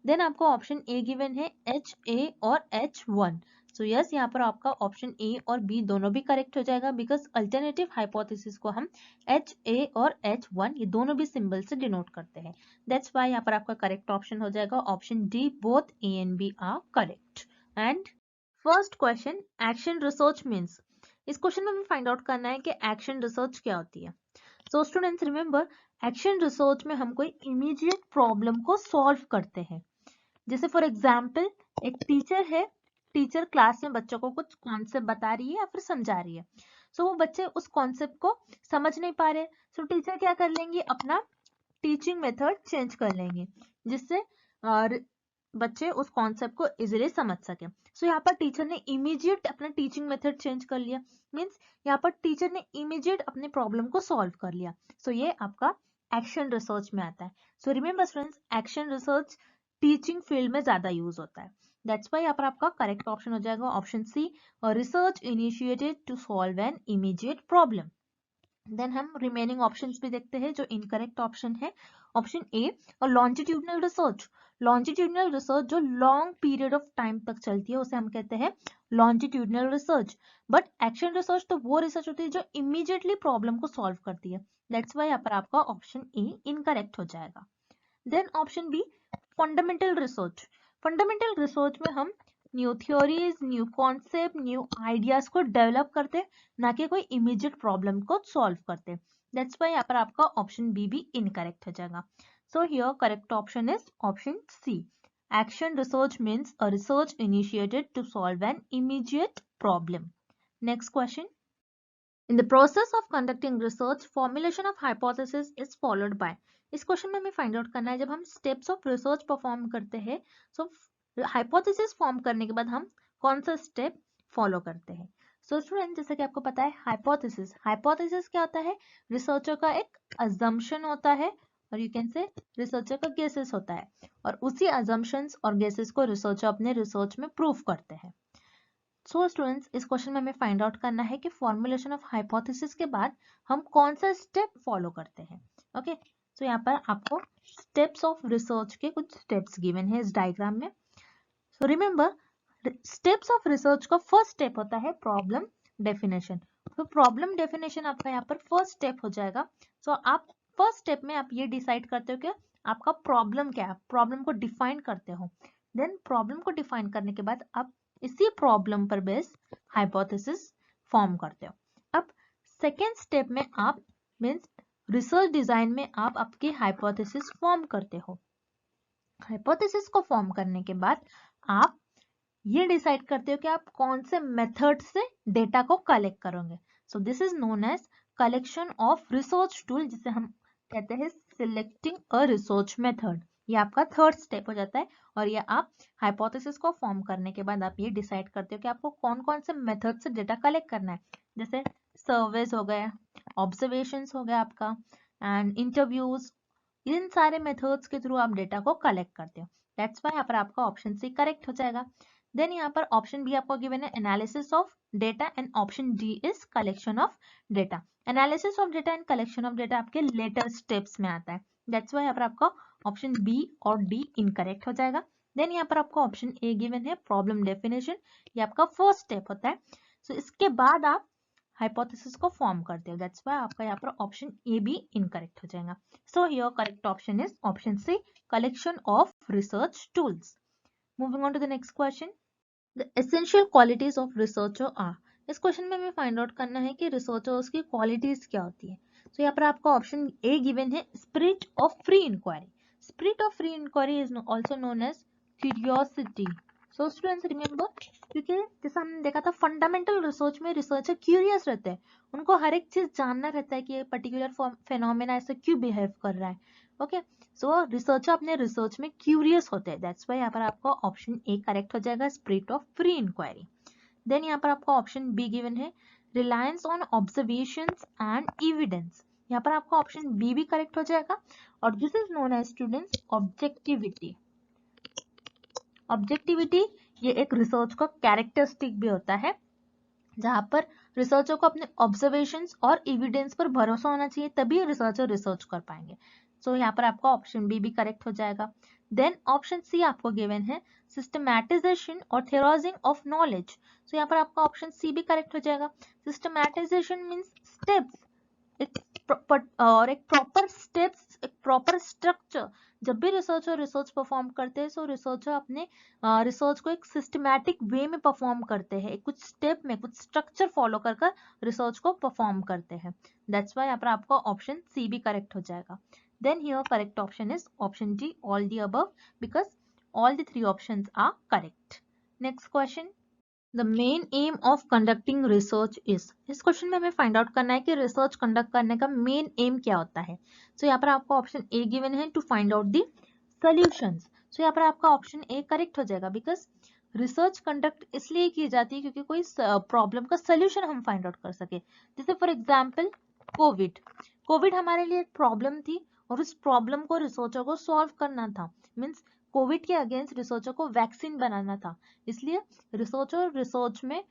देन आपको ऑप्शन ए गिवन है HA और H1। सो यस, यहाँ पर आपका ऑप्शन ए और बी दोनों भी करेक्ट हो जाएगा, बिकॉज अल्टरनेटिव हाइपोथेसिस को हम HA और H1 ये दोनों भी सिंबल से डिनोट करते हैं। दैट्स व्हाई यहाँ पर आपका करेक्ट ऑप्शन हो जाएगा option D, both A and B are correct. And first question, action research means. इस क्वेश्चन में हमें फाइंड आउट करना है कि एक्शन रिसर्च क्या होती है। सो स्टूडेंट्स रिमेंबर, एक्शन रिसर्च में हम कोई इमीडिएट प्रॉब्लम को सॉल्व करते हैं। जैसे फॉर एग्जाम्पल एक टीचर है, टीचर क्लास में बच्चों को कुछ कॉन्सेप्ट बता रही है या फिर समझा रही है। सो वो बच्चे उस कॉन्सेप्ट को समझ नहीं पा रहे, सो टीचर क्या कर लेंगे, अपना टीचिंग मेथड चेंज कर लेंगे जिससे बच्चे उस कॉन्सेप्ट को इजीली समझ सके। सो यहाँ पर टीचर ने इमीडिएट अपना टीचिंग मेथड चेंज कर लिया, मीन्स यहाँ पर टीचर ने इमीडिएट अपने प्रॉब्लम को सॉल्व कर लिया। सो ये आपका एक्शन रिसर्च में आता है। सो remember students, action research teaching field में ज्यादा यूज होता है। दैट्स व्हाई यहाँ पर आपका करेक्ट ऑप्शन हो जाएगा option C, research initiated to solve an immediate problem. Then हम रिमेनिंग ऑप्शंस भी देखते हैं जो इनकरेक्ट ऑप्शन है। ऑप्शन ए और लॉन्जिट्यूडनल रिसर्च। लॉन्जिट्यूडनल रिसर्च जो लॉन्ग पीरियड ऑफ टाइम तक चलती है उसे हम कहते हैं longitudinal research. But action research तो वो रिसर्च होती है जो इमीडिएटली प्रॉब्लम को सॉल्व करती है। दैट्स वाई यहाँ पर आपका ऑप्शन ए इनकरेक्ट हो जाएगा। Then option B fundamental research. Fundamental research में हम new theories, new concept, new ideas को डेवलप करते, ना कि कोई इमीडिएट प्रॉब्लम को सॉल्व करते। दैट्स वाई यहाँ पर आपका ऑप्शन बी भी इनकरेक्ट हो जाएगा। So here correct option is option C. Action research means a research initiated to solve an immediate problem. Next question. In the process of conducting research, formulation of hypothesis is followed by। इस क्वेश्चन में हमें फाइंड आउट करना है जब हम स्टेप्स ऑफ रिसर्च परफॉर्म करते हैं, सो हाइपोथेसिस फॉर्म करने के बाद हम कौन सा स्टेप फॉलो करते हैं। सो स्टूडेंट, जैसे कि आपको पता है हाइपोथेसिस, हाइपोथेसिस क्या होता है? रिसर्चर का एक अजम्पशन होता है, और यू कैन से रिसर्चर का गेसेस होता है, और उसी अजम्पशंस और गेसेस को रिसर्चर अपने रिसर्च में प्रूव करते हैं। सो स्टूडेंट्स, इस क्वेश्चन में हमें फाइंड आउट करना है कि फॉर्मुलेशन ऑफ हाइपोथेसिस के बाद हम कौन सा स्टेप फॉलो करते हैं। ओके, सो यहाँ पर आपको स्टेप्स ऑफ रिसर्च के कुछ स्टेप्स गिवन है इस डायग्राम में। So remember, steps of research का फर्स्ट स्टेप होता है प्रॉब्लम डेफिनेशन। तो प्रॉब्लम डेफिनेशन आपका यहाँ पर फर्स्ट स्टेप हो जाएगा। सो आप फर्स्ट स्टेप में आप ये डिसाइड करते हो कि आपका प्रॉब्लम क्या है, प्रॉब्लम को डिफाइन करते हो। देन प्रॉब्लम को डिफाइन करने के बाद आप इसी प्रॉब्लम पर बेस हाइपोथेसिस फॉर्म करते हो। अब सेकेंड स्टेप में आप मीन्स रिसर्च डिजाइन में आप आपकी हाइपोथेसिस फॉर्म करते हो। हाइपोथेसिस को फॉर्म करने के बाद आप ये डिसाइड करते हो कि आप कौन से मेथड से डेटा को कलेक्ट करोगे। So this is known as collection of research tool, जिसे हम कहते हैं सिलेक्टिंग अ रिसर्च मेथड। ये आपका थर्ड स्टेप हो जाता है, और ये आप हाइपोथेसिस को फॉर्म करने के बाद आप ये डिसाइड करते हो कि आपको कौन कौन से मेथड से डेटा कलेक्ट करना है। जैसे सर्वेज हो गए, ऑब्जर्वेशंस हो गया आपका, एंड इंटरव्यूज। इन सारे मेथड्स के थ्रू आप डेटा को कलेक्ट करते हो। दैट्स वाई यहाँ पर आपका ऑप्शन सी करेक्ट हो जाएगा। देन यहाँ पर ऑप्शन बी आपको गिवन है analysis of data, and option D is collection of data. Analysis of data and collection of data आपके लेटर स्टेप्स में आता है। दैट्स वाई यहाँ पर आपका ऑप्शन बी और डी इनकरेक्ट हो जाएगा। देन यहाँ पर आपको ऑप्शन ए गिवन है प्रॉब्लम डेफिनेशन, ये आपका फर्स्ट स्टेप होता है। सो इसके बाद आप हाइपोथेसिस को फॉर्म करते हो। दैट्स वाई आपका यहाँ पर ऑप्शन ए भी इनकरेक्ट हो जाएगा। So here correct option is option C, collection of research tools. Moving on to the next question. The essential qualities of researcher are. इस क्वेश्चन में हमें फाइंड आउट करना है कि रिसर्चर्स की क्वालिटीज क्या होती है। तो यहाँ पर आपका ऑप्शन ए गिवन है spirit of free inquiry. Spirit of free inquiry is also known as curiosity. So students remember, क्योंकि जैसा हमने देखा था फंडामेंटल रिसर्च में रिसर्चर क्यूरियस रहते हैं, उनको हर एक चीज जानना रहता है कि ये पर्टिकुलर फेनोमेना ऐसे क्यों बिहेव कर रहा है। ओके, सो रिसर्चर अपने रिसर्च में क्यूरियस होते हैं। दैट्स वाई यहाँ पर आपका ऑप्शन ए करेक्ट हो जाएगा, spirit of free inquiry. Then यहाँ पर आपका ऑप्शन बी गिवन है reliance on observations and evidence. यहाँ पर आपका ऑप्शन बी भी करेक्ट हो जाएगा, और this is known as students objectivity. Objectivity ये एक रिसर्च का कैरेक्टरिस्टिक भी होता है, जहां पर रिसर्चर को अपने ऑब्जर्वेशंस और एविडेंस पर भरोसा होना चाहिए, तभी रिसर्चर रिसर्च कर पाएंगे। सो यहाँ पर आपका ऑप्शन बी भी करेक्ट हो जाएगा। देन ऑप्शन सी आपको गिवन है सिस्टमैटिजेशन और थ्योराइजिंग ऑफ नॉलेज। सो यहाँ पर आपका ऑप्शन सी भी करेक्ट हो जाएगा। सिस्टमैटिजेशन मीन्स स्टेप्स, एक प्रॉपर स्टेप्स, एक प्रॉपर स्ट्रक्चर। जब भी रिसर्चर रिसर्च परफॉर्म करते हैं, सो रिसर्चर अपने रिसर्च को एक सिस्टमैटिक वे में परफॉर्म करते हैं, कुछ स्टेप में कुछ स्ट्रक्चर फॉलो कर कर रिसर्च को परफॉर्म करते हैं। दैट्स वाई यहाँ पर आपका ऑप्शन सी भी करेक्ट हो जाएगा। Then here correct option is option D, all the above, because all the three options are correct. Next question. The main aim of conducting research is। इस क्वेश्चन में हमें फाइंड आउट करना है कि रिसर्च कंडक्ट करने का मेन एम क्या होता है। सो यहाँ पर आपको ऑप्शन ए गिवन है to find out the solutions. So यहाँ पर आपका ऑप्शन ए करेक्ट हो जाएगा, बिकॉज रिसर्च कंडक्ट इसलिए की जाती है क्योंकि कोई प्रॉब्लम का सोल्यूशन हम फाइंड आउट कर सके। जैसे फॉर एग्जाम्पल कोविड। कोविड हमारे लिए एक प्रॉब्लम थी, और उस प्रॉब्लम को रिसर्चर को सॉल्व करना था। मीन्स कोविड के अगेंस्ट रिसर्चर को वैक्सीन बनाना था, इसलिए रिसर्चर रिसर्च में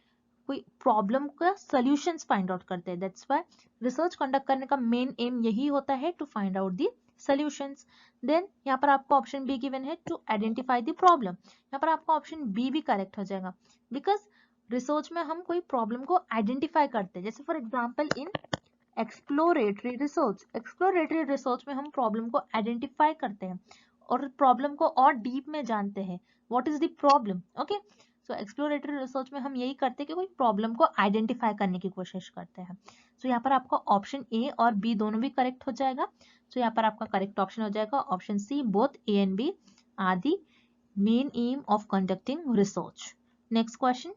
कोई प्रॉब्लम का सॉल्यूशंस फाइंड आउट करते हैं। दैट्स व्हाई रिसर्च कंडक्ट करने का मेन एम यही होता है, to find out the solutions. Then यहाँ पर आपको ऑप्शन बी गिवन है, टू आइडेंटिफाई द प्रॉब्लम। यहाँ पर आपका ऑप्शन बी भी करेक्ट हो जाएगा, बिकॉज रिसर्च में हम कोई प्रॉब्लम को आइडेंटिफाई करते हैं। जैसे for example in exploratory research में हम प्रॉब्लम को आइडेंटिफाई करते हैं और प्रॉब्लम को और डीप में जानते हैं, what is the problem. Okay, so exploratory research में हम यही करते हैं कि कोई प्रॉब्लम को आइडेंटिफाई करने की कोशिश करते हैं। सो यहाँ पर आपका ऑप्शन ए और बी दोनों भी करेक्ट हो जाएगा। सो यहाँ पर आपका करेक्ट ऑप्शन हो जाएगा option C, both A and B are the main aim of conducting research. Next question,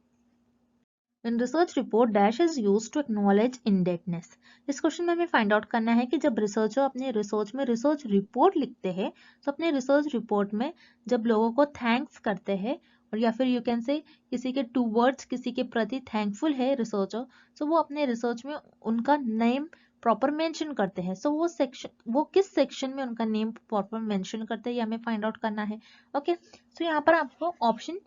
When research report dash is used to acknowledge indebtedness। इस क्वेश्चन में हमें फाइंड आउट करना है कि जब रिसर्चर अपने रिसर्च में रिसर्च रिपोर्ट लिखते हैं, तो अपने रिसर्च रिपोर्ट में जब लोगों को थैंक्स करते हैं, और या फिर यू कैन से किसी के टूवर्ड्स किसी के प्रति थैंकफुल है रिसर्चर, तो वो अपने रिसर्च में उनका नेम प्रॉपर मेंशन करते हैं। सो वो किस सेक्शन में उनका नेम प्रॉपर मेंशन करते हैं, ये हमें फाइंड आउट करना है। ओके, सो यहाँ पर आपको ऑप्शन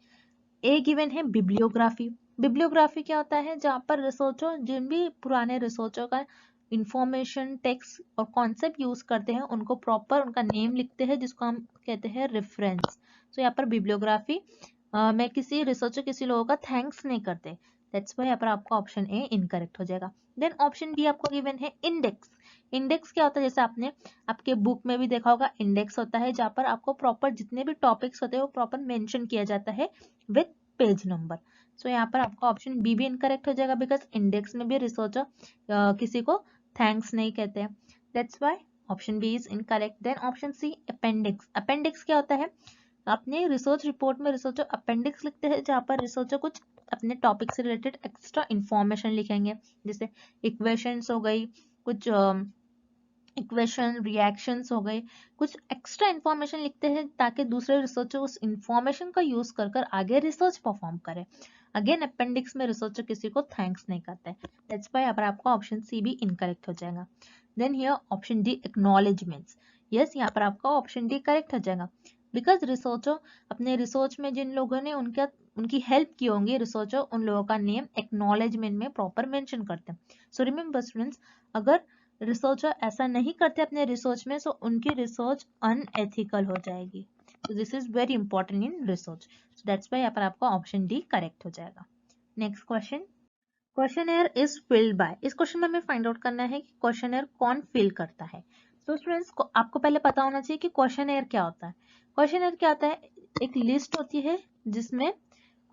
ए गिवन है, बिब्लियोग्राफी। बिब्लियोग्राफी क्या होता है, जहाँ पर रिसर्चर जिन भी पुराने रिसर्चर का इंफॉर्मेशन, टेक्स्ट और कॉन्सेप्ट यूज करते हैं, उनको प्रॉपर उनका नेम लिखते हैं, जिसको हम कहते हैं रेफरेंस। तो यहाँ पर बिब्लियोग्राफी में किसी रिसर्चर किसी लोगों का थैंक्स नहीं करते, दैट्स व्हाई यहाँ पर आपका ऑप्शन ए इनकरेक्ट हो जाएगा। देन ऑप्शन बी आपको गिवन है इंडेक्स। इंडेक्स क्या होता है, जैसे आपने आपके बुक में भी देखा होगा, इंडेक्स होता है जहाँ पर आपको प्रॉपर जितने भी टॉपिक्स होते हैं वो प्रॉपर मेंशन किया जाता है विद पेज नंबर। सो यहाँ पर आपका ऑप्शन बी भी इनकरेक्ट हो जाएगा, बिकॉज इंडेक्स में भी रिसर्चर किसी को थैंक्स नहीं कहते हैं, that's why option B is incorrect. Then option C, appendix. Appendix क्या होता है, अपने रिसर्च रिपोर्ट में रिसर्चर अपेंडिक्स लिखते हैं, जहाँ पर रिसर्चर कुछ अपने टॉपिक से रिलेटेड एक्स्ट्रा इंफॉर्मेशन लिखेंगे, जैसे इक्वेशंस हो गई, कुछ इक्वेशन रिएक्शंस हो गए, कुछ एक्स्ट्रा इंफॉर्मेशन लिखते हैं ताकि दूसरे रिसर्चर उस इंफॉर्मेशन का यूज कर आगे रिसर्च परफॉर्म करे। अगेन अपेंडिक्स में रिसर्चर किसी को थैंक्स नहीं करते, दैट्स व्हाई अब आपका ऑप्शन सी भी इनकरेक्ट हो जाएगा। Then here option D, acknowledgements. Yes, यहाँ पर आपका ऑप्शन डी करेक्ट हो जाएगा, बिकॉज रिसर्चर अपने रिसर्च में जिन लोगों ने उनकी हेल्प की होंगी, रिसर्चर उन लोगों का नेम एक्नॉलेजमेंट में प्रॉपर मेंशन करते हैं। सो रिमेंबर स्टूडेंट्स, अगर रिसर्चर ऐसा नहीं करते अपने रिसर्च में, सो उनकी रिसर्च अनएथिकल हो जाएगी। so this is very important in research, so that's why यहाँ पर आपका ऑप्शन डी करेक्ट हो जाएगा। Next question, questionnaire is filled by. इस क्वेश्चन में हमें फाइंड आउट करना है कि क्वेश्चनर कौन फिल करता है। तो स्टूडेंट्स को आपको पहले पता होना चाहिए कि क्वेश्चनर क्या होता है। क्वेश्चनर क्या होता है, एक लिस्ट होती है जिसमें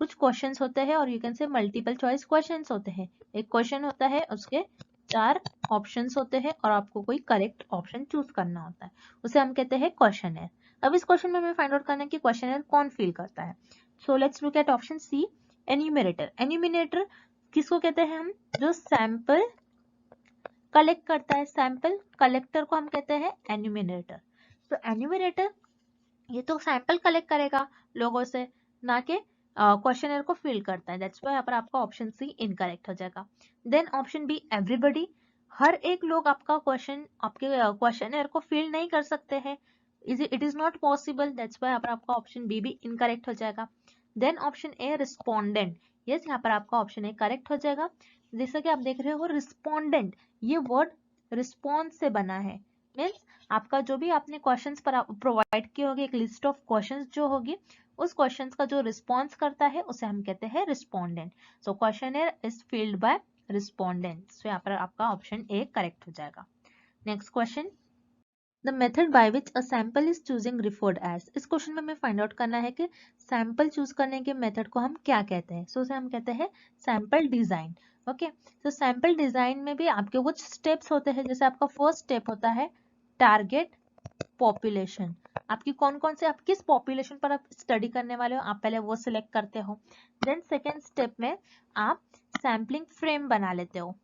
कुछ क्वेश्चंस होते हैं और you can say multiple choice questions होते हैं। एक क्वेश्चन होता है, उसके 4 ऑप्शंस होते हैं और आपको कोई करेक्ट ऑप्शन चूज करना होता है, उसे हम कहते हैं क्वेश्चनर। अब इस क्वेश्चन में हमें फाइंड आउट करना है कि क्वेश्चनर कौन फिल करता है। So let's look at option C, enumerator. Enumerator किसको कहते हैं हम, जो सैंपल कलेक्ट करता है, सैंपल कलेक्टर को हम कहते हैं एन्यूमरेटर। तो एन्यूमरेटर ये तो सैंपल कलेक्ट करेगा लोगों से, ना कि क्वेश्चनर को फिल करता है, दैट्स व्हाई यहाँ पर आपका ऑप्शन सी इनकरेक्ट हो जाएगा। Then option B, everybody. हर एक लोग आपका आपके क्वेश्चनर को फिल नहीं कर सकते हैं, it is not possible, that's why यहाँ पर आपका ऑप्शन बी भी इनकरेक्ट हो जाएगा। Then option A, respondent. Yes, यहाँ पर आपका ऑप्शन ए करेक्ट हो जाएगा। जैसा कि आप देख रहे हो रिस्पोंडेंट, ये वर्ड रिस्पॉन्स से बना है, मीन्स आपका जो भी आपने क्वेश्चंस पर प्रोवाइड की होगी, एक लिस्ट ऑफ क्वेश्चंस जो होगी, उस क्वेश्चंस का जो रिस्पॉन्स करता है उसे हम कहते हैं respondent. So questionnaire is filled by respondent, so यहाँ पर आपका ऑप्शन ए करेक्ट हो जाएगा। Next question, the method by which a sample is choosing referred as. इस क्वेश्चन में हमें फाइंड आउट करना है कि सैंपल चूज करने के मेथड को हम क्या कहते हैं। सो उसे हम कहते हैं सैंपल डिजाइन। ओके, तो सैंपल डिजाइन में भी आपके कुछ स्टेप्स होते हैं, जैसे आपका फर्स्ट स्टेप होता है टारगेट पॉपुलेशन। आपकी कौन कौन से, आप किस पॉपुलेशन पर आप स्टडी करने वाले हो, आप पहले वो सिलेक्ट करते हो। देन सेकेंड स्टेप में आप सैम्पलिंग फ्रेम बना लेते हो।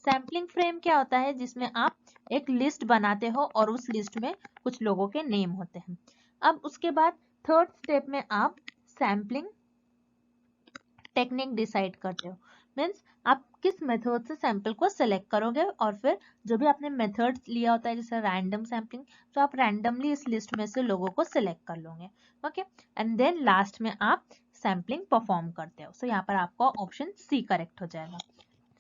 सैम्पलिंग फ्रेम क्या होता है, जिसमें आप एक लिस्ट बनाते हो और उस लिस्ट में कुछ लोगों के नेम होते हैं। अब उसके बाद थर्ड स्टेप में आप सैम्पलिंग टेक्निक डिसाइड करते हो, मीन्स आप किस मेथड से सैंपल को सिलेक्ट करोगे, और फिर जो भी आपने मेथड लिया होता है जैसे रैंडम सैम्पलिंग, तो आप रैंडमली इस लिस्ट में से लोगों को सिलेक्ट कर लोगे। ओके, एंड देन लास्ट में आप सैम्पलिंग परफॉर्म करते हो। सो यहाँ पर आपका ऑप्शन सी करेक्ट हो जाएगा,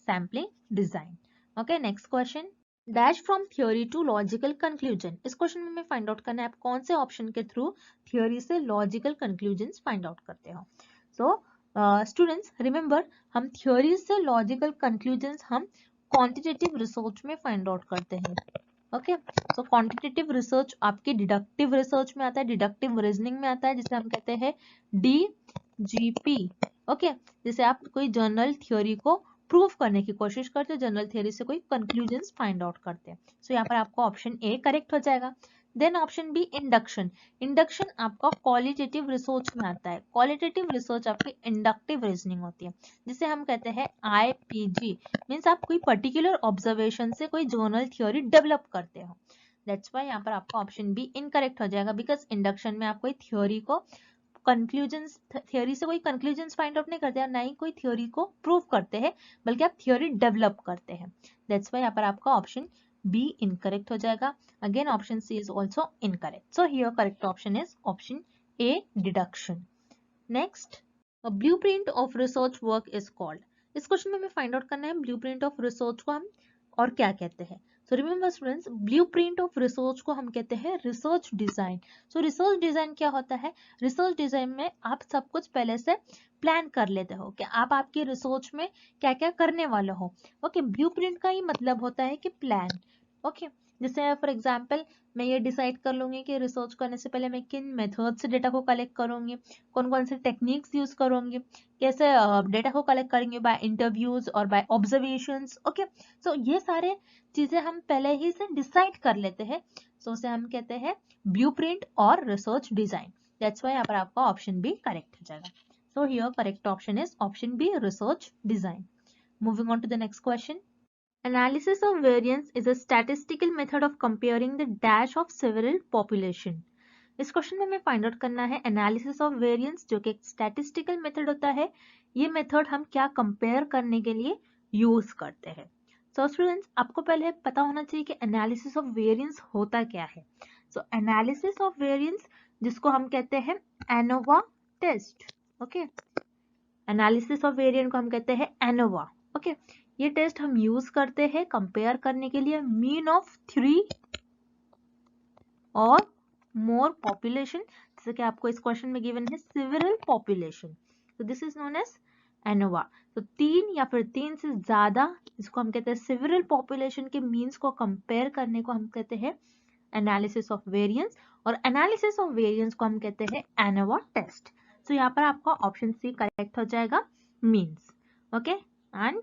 sampling design. Okay, next question, dash from theory to logical conclusion. इस क्वेश्चन में हमें फाइंड आउट करना है आप कौन से ऑप्शन के थ्रू थ्योरी से लॉजिकल कंक्लूजन्स फाइंड आउट करते हो। सो स्टूडेंट्स रिमेंबर, हम थ्योरी से लॉजिकल कंक्लूजन्स हम क्वांटिटेटिव रिसर्च में फाइंड आउट करते हैं। ओके, सो क्वांटिटेटिव रिसर्च आपके डिडक्टिव रिसर्च में आता है, डिडक्टिव रीजनिंग में आता है, जिसे हम कहते हैं DGP। ओके, जैसे आप कोई जनरल थ्योरी को प्रूव करने की कोशिश करते हो, जनरल थ्योरी से कोई कंक्लूजन्स फाइंड आउट करते हैं। सो यहाँ पर आपका ऑप्शन ए करेक्ट हो जाएगा। Then option B, induction. Induction आपका क्वालिटेटिव रिसर्च में आता है, क्वालिटेटिव रिसर्च आपकी इंडक्टिव रीजनिंग होती है, जिसे हम कहते हैं IPG, मीन्स आप कोई पर्टिकुलर ऑब्जर्वेशन से कोई जर्नल थ्योरी डेवलप करते हो। दैट्स व्हाई यहाँ पर आपका ऑप्शन बी इनकरेक्ट हो जाएगा, बिकॉज इंडक्शन में आप कोई थ्योरी को कंक्लूजन्स, थ्योरी से कोई कंक्लूजन्स फाइंड आउट नहीं करते हैं, ना ही कोई थ्योरी को प्रूव करते हैं, बल्कि आप थ्योरी डेवलप करते हैं। दैट्स व्हाई यहाँ पर आपका ऑप्शन बी इनकरेक्ट हो जाएगा। Again option C is also incorrect, so here correct option is option A, deduction. Next, a blueprint of research work is called. इस क्वेश्चन में हमें फाइंड आउट करना है ब्लूप्रिंट ऑफ रिसर्च को हम और क्या कहते हैं। सो remember students, blueprint of research को हम कहते हैं रिसर्च डिजाइन। सो रिसर्च डिजाइन क्या होता है, रिसर्च डिजाइन में आप सब कुछ पहले से प्लान कर लेते हो कि आप आपकी रिसर्च में क्या क्या करने वाले हो। ओके, ब्लूप्रिंट का ही मतलब होता है कि प्लान। ओके, जैसे फॉर एग्जांपल मैं ये डिसाइड कर लूंगी कि रिसर्च करने से पहले मैं किन मेथड से डेटा को कलेक्ट करूंगी, कौन कौन से टेक्निक्स यूज करूंगी, कैसे डेटा को कलेक्ट करेंगे, बाय इंटरव्यूज और बाय ऑब्जर्वेशंस। ओके, सो ये सारे चीजें हम पहले ही से डिसाइड कर लेते हैं, सो उसे हम कहते हैं ब्लूप्रिंट और रिसर्च डिजाइन। दैट्स व्हाई यहाँ पर आपका ऑप्शन बी करेक्ट हो जाएगा। So here correct option is option B, research design. Moving on to the next question, analysis of variance is a statistical method of comparing the dash of several population। इस क्वेश्चन में हमें फाइंड आउट करना है एनालिसिस ऑफ वेरिएंस, जो कि एक स्टैटिस्टिकल मेथड होता है। ये मेथड हम क्या कंपेयर करने के लिए यूज करते हैं। सो स्टूडेंट्स, आपको पहले पता होना चाहिए कि एनालिसिस ऑफ वेरिएंस होता क्या है। सो एनालिसिस ऑफ वेरिएंस, जिसको हम कहते हैं ANOVA test. Okay, analysis of variant को हम कहते हैं एनोवा। ओके, ये टेस्ट हम यूज करते हैं कंपेयर करने के लिए मीन ऑफ 3 और मोर पॉपुलेशन, जैसे कि आपको इस क्वेश्चन में गिवन है सिवरल पॉपुलेशन, तो this is known as ANOVA. तो 3 या फिर 3 से ज्यादा, इसको हम कहते हैं सिवरल पॉपुलेशन के मीन्स को कंपेयर करने को हम कहते हैं एनालिसिस ऑफ वेरिएंस, और एनालिसिस ऑफ वेरिएंस को हम कहते हैं एनोवा टेस्ट। सो यहाँ पर आपका ऑप्शन सी करेक्ट हो जाएगा, means. Okay, and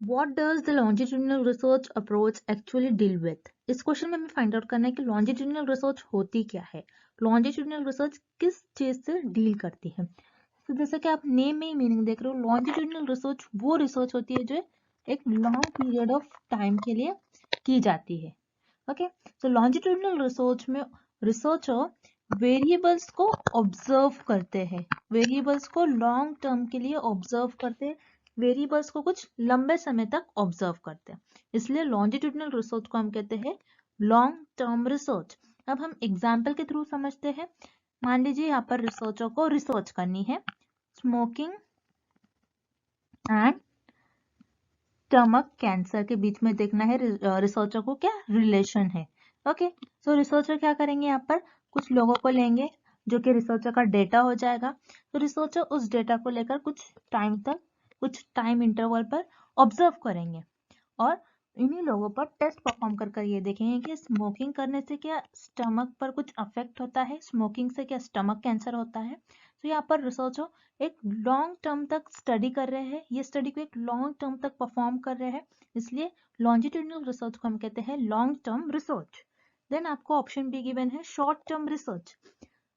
What does the longitudinal research approach actually deal with? इस क्वेश्चन में हमें फाइंड आउट करना है कि longitudinal research होती क्या है, longitudinal research किस चीज से डील करती है। तो जैसा कि आप नेम में ही मीनिंग देख रहे हो, longitudinal research वो रिसर्च होती है जो एक लॉन्ग पीरियड ऑफ टाइम के लिए की जाती है। ओके, तो longitudinal research में रिसर्चर वेरिएबल्स को ऑब्जर्व करते हैं, वेरिएबल्स को लॉन्ग टर्म के लिए ऑब्जर्व करते हैं, वेरिएबल्स को कुछ लंबे समय तक ऑब्जर्व करते हैं, इसलिए लॉन्जिट्यूडिनल रिसर्च को हम कहते हैं लॉन्ग टर्म रिसर्च। अब हम एग्जाम्पल के थ्रू समझते हैं। मान लीजिए यहाँ पर रिसर्चर को रिसर्च करनी है स्मोकिंग एंड स्टमक कैंसर के बीच में देखना है रिसर्चर को क्या रिलेशन है। ओके, सो रिसर्चर क्या करेंगे, यहाँ पर कुछ लोगों को लेंगे जो कि रिसर्चर का डेटा हो जाएगा, तो रिसर्चर उस डेटा को लेकर कुछ टाइम तक, कुछ टाइम इंटरवल पर ऑब्जर्व करेंगे और इन्हीं लोगों पर टेस्ट परफॉर्म कर ये देखेंगे कि स्मोकिंग करने से क्या स्टमक पर कुछ अफेक्ट होता है, स्मोकिंग से क्या स्टमक कैंसर होता है। तो यहाँ पर रिसर्चर एक लॉन्ग टर्म तक स्टडी कर रहे हैं, ये स्टडी को एक लॉन्ग टर्म तक परफॉर्म कर रहे हैं, इसलिए लॉन्जिट्यूडिनल रिसर्च को हम कहते हैं लॉन्ग टर्म रिसर्च। देन आपको ऑप्शन बी गिवन है short term research.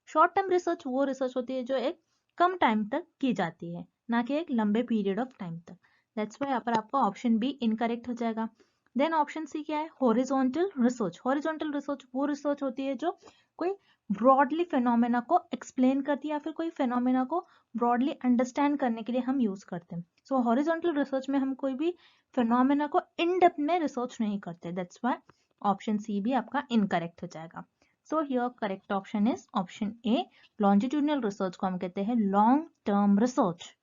Short term research वो रिसर्च होती है जो एक कम टाइम तक की जाती है, ना कि एक लंबे पीरियड ऑफ टाइम तक। दैट्स व्हाई यहाँ पर आपका ऑप्शन बी इनकरेक्ट हो जाएगा। देन ऑप्शन सी क्या है, हॉरिजॉन्टल रिसर्च। हॉरिजॉन्टल रिसर्च वो रिसर्च होती है जो कोई ब्रॉडली फेनोमेना को एक्सप्लेन करती है या फिर कोई फेनोमेना को ब्रॉडली अंडरस्टैंड करने के लिए हम यूज करते हैं। सो हॉरिजॉन्टल रिसर्च में हम कोई भी फेनोमेना को इन डेप्थ में रिसर्च नहीं करते। दैट्स व्हाई ऑप्शन सी भी आपका इनकरेक्ट हो जाएगा। So here correct option is option A. Longitudinal research को हम कहते हैं long term research.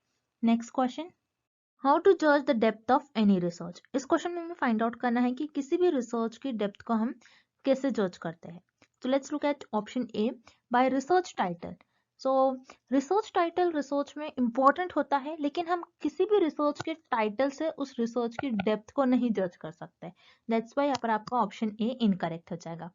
Next question, how to जज the depth of any research. इस क्वेश्चन में हमें फाइंड आउट करना है कि किसी भी रिसर्च की डेप्थ को हम कैसे जज करते हैं। तो let's look at option A, bye research title. So research title research में इंपॉर्टेंट होता है, लेकिन हम किसी भी रिसर्च के टाइटल से उस रिसर्च की डेप्थ को नहीं जज कर सकते। दैट्स वाई यहाँ पर आपका ऑप्शन ए इनकरेक्ट हो जाएगा।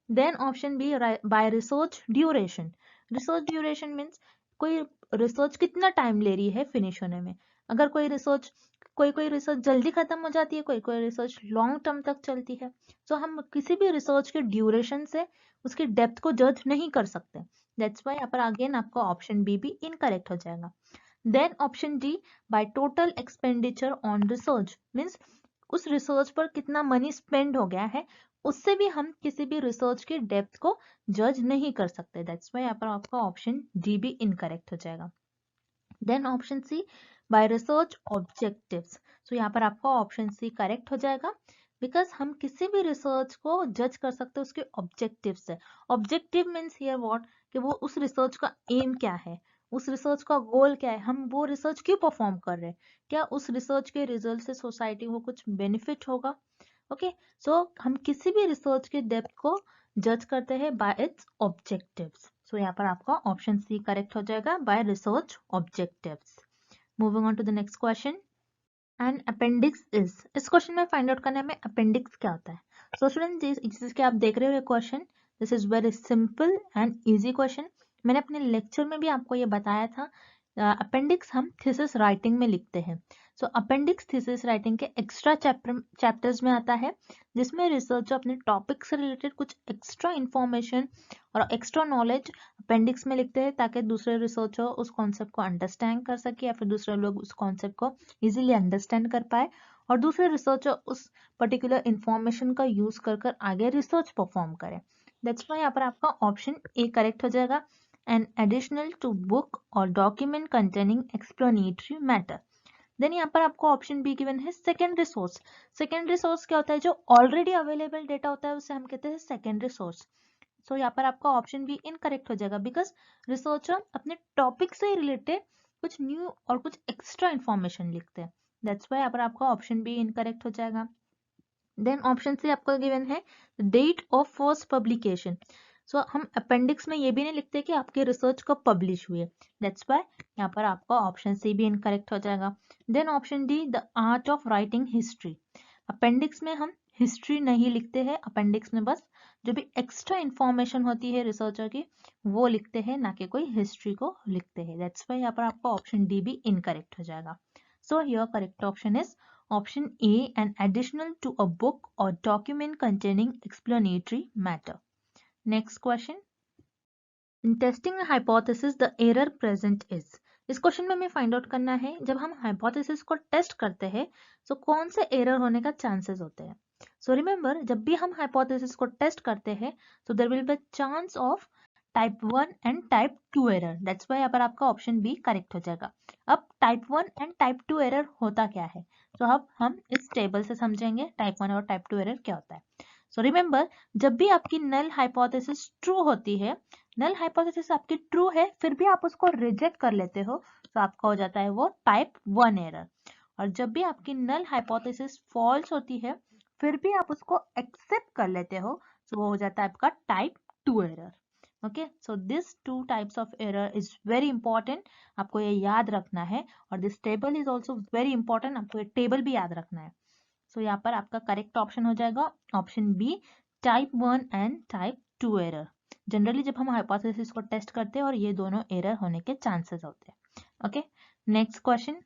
Then option B, by research duration. Research duration means कोई रिसर्च कितना टाइम ले रही है फिनिश होने में। अगर कोई रिसर्च जल्दी खत्म हो जाती है, कोई रिसर्च लॉन्ग टर्म तक चलती है। सो हम किसी भी रिसर्च के ड्यूरेशन से उसकी डेप्थ को जज नहीं कर सकते। दैट्स वाई यहाँ पर अगेन आपका ऑप्शन बी भी इनकरेक्ट हो जाएगा। Then option D, by total expenditure on research means उस रिसर्च पर कितना मनी स्पेंड हो गया है, उससे भी हम किसी भी रिसर्च की डेप्थ को जज नहीं कर सकते। दैट्स वाई यहाँ पर आपका ऑप्शन डी भी इनकरेक्ट हो जाएगा। Then option C, by research objectives. So यहाँ पर आपका ऑप्शन सी करेक्ट हो जाएगा, बिकॉज हम किसी भी रिसर्च को जज कर सकते हैं उसके ऑब्जेक्टिव से। ऑब्जेक्टिव मीन्स हियर व्हाट, कि वो उस रिसर्च का एम क्या है, उस रिसर्च का गोल क्या है, हम वो रिसर्च क्यों परफॉर्म कर रहे हैं, क्या उस रिसर्च के रिजल्ट से सोसाइटी को कुछ बेनिफिट होगा। ओके, सो हम किसी भी रिसर्च के डेप्थ को जज करते हैं बाय इट्स ऑब्जेक्टिव्स। सो यहाँ पर आपका ऑप्शन सी करेक्ट हो जाएगा, by research objectives. Moving on to the next question, an appendix is. इस क्वेश्चन में फाइंड आउट करना है हमें अपेंडिक्स क्या होता है। सो स्टूडेंट, जिसके आप देख रहे हो ये question, this is very simple and easy question. मैंने अपने लेक्चर में भी आपको ये बताया था। अपेंडिक्स हम थीसिस राइटिंग में लिखते हैं। सो अपेंडिक्स थीसिस राइटिंग के एक्स्ट्रा चैप्टर्स में आता है, जिसमें रिसर्चर अपने टॉपिक से रिलेटेड कुछ एक्स्ट्रा इंफॉर्मेशन और एक्स्ट्रा नॉलेज अपेंडिक्स में लिखते हैं, ताकि दूसरे रिसर्चर उस कॉन्सेप्ट को अंडरस्टैंड कर सके, या फिर दूसरे लोग उस कॉन्सेप्ट को इजीली अंडरस्टैंड कर पाए, और दूसरे रिसर्चर उस पर्टिकुलर इंफॉर्मेशन का यूज कर आगे रिसर्च परफॉर्म करें। दैट्स वाई यहाँ पर आपका ऑप्शन ए करेक्ट हो जाएगा, एन एडिशनल टू बुक और document containing explanatory matter. Then यहाँ पर आपको ऑप्शन बी गिवन है सेकेंडरी सोर्स। सेकेंडरी सोर्स क्या होता है, जो ऑलरेडी अवेलेबल डेटा होता है उसे हम कहते हैं सेकेंडरी सोर्स। सो यहाँ पर आपका ऑप्शन बी इनकरेक्ट हो जाएगा, बिकॉज रिसर्चर अपने टॉपिक से रिलेटेड कुछ न्यू और कुछ एक्स्ट्रा इंफॉर्मेशन लिखते हैं। दैट्स वाई यहाँ पर आपका ऑप्शन बी इनकरेक्ट हो जाएगा। देन ऑप्शन सी आपका गिवन है डेट ऑफ फर्स्ट पब्लिकेशन। सो हम अपेंडिक्स में ये भी नहीं लिखते कि आपकी रिसर्च कब पब्लिश हुई है। दैट्स वाई यहाँ पर आपका ऑप्शन सी भी इनकरेक्ट हो जाएगा। Then option D, the art of writing history. Appendix में हम हिस्ट्री नहीं लिखते हैं, अपेंडिक्स में बस जो भी एक्स्ट्रा इंफॉर्मेशन होती है रिसर्चर की वो लिखते हैं, ना कि कोई हिस्ट्री को लिखते हैं। दैट्स वाई यहाँ पर आपका ऑप्शन डी भी इनकरेक्ट हो जाएगा। So here correct option is option A, an additional to a book or document containing explanatory matter. Next question. In testing a hypothesis, the error present is. इस क्वेश्चन में हमें फाइंड आउट करना है, जब हम हाइपोथेसिस को टेस्ट करते हैं तो कौन से एरर होने का चांसेस होते हैं। सो रिमेंबर, जब भी हम हाइपोथेसिस को टेस्ट करते हैं तो there will be chance of type 1 and type 2 error. That's why यहाँ पर आपका ऑप्शन बी करेक्ट हो जाएगा। अब टाइप 1 एंड टाइप 2 एरर होता क्या है, तो अब हम इस टेबल से समझेंगे टाइप 1 और टाइप 2 एरर क्या होता है। सो रिमेंबर, जब भी आपकी नल हाइपोथेसिस ट्रू होती है, नल हाइपोथेसिस आपकी ट्रू है फिर भी आप उसको रिजेक्ट कर लेते हो, तो आपका हो जाता है वो टाइप 1 एरर। और जब भी आपकी नल हाइपोथेसिस फॉल्स होती है फिर भी आप उसको एक्सेप्ट कर लेते हो, तो वो हो जाता है आपका type 2 error. Okay, so this two types of error is very important, आपको ये याद रखना है। और this table is also very important, आपको ये टेबल भी याद रखना है। सो यहाँ पर आपका करेक्ट ऑप्शन हो जाएगा option B, type 1 and type 2 error. Generally जब हम हाइपोथेसिस को टेस्ट करते हैं और ये दोनों एरर होने के चांसेस होते हैं। Okay, next question,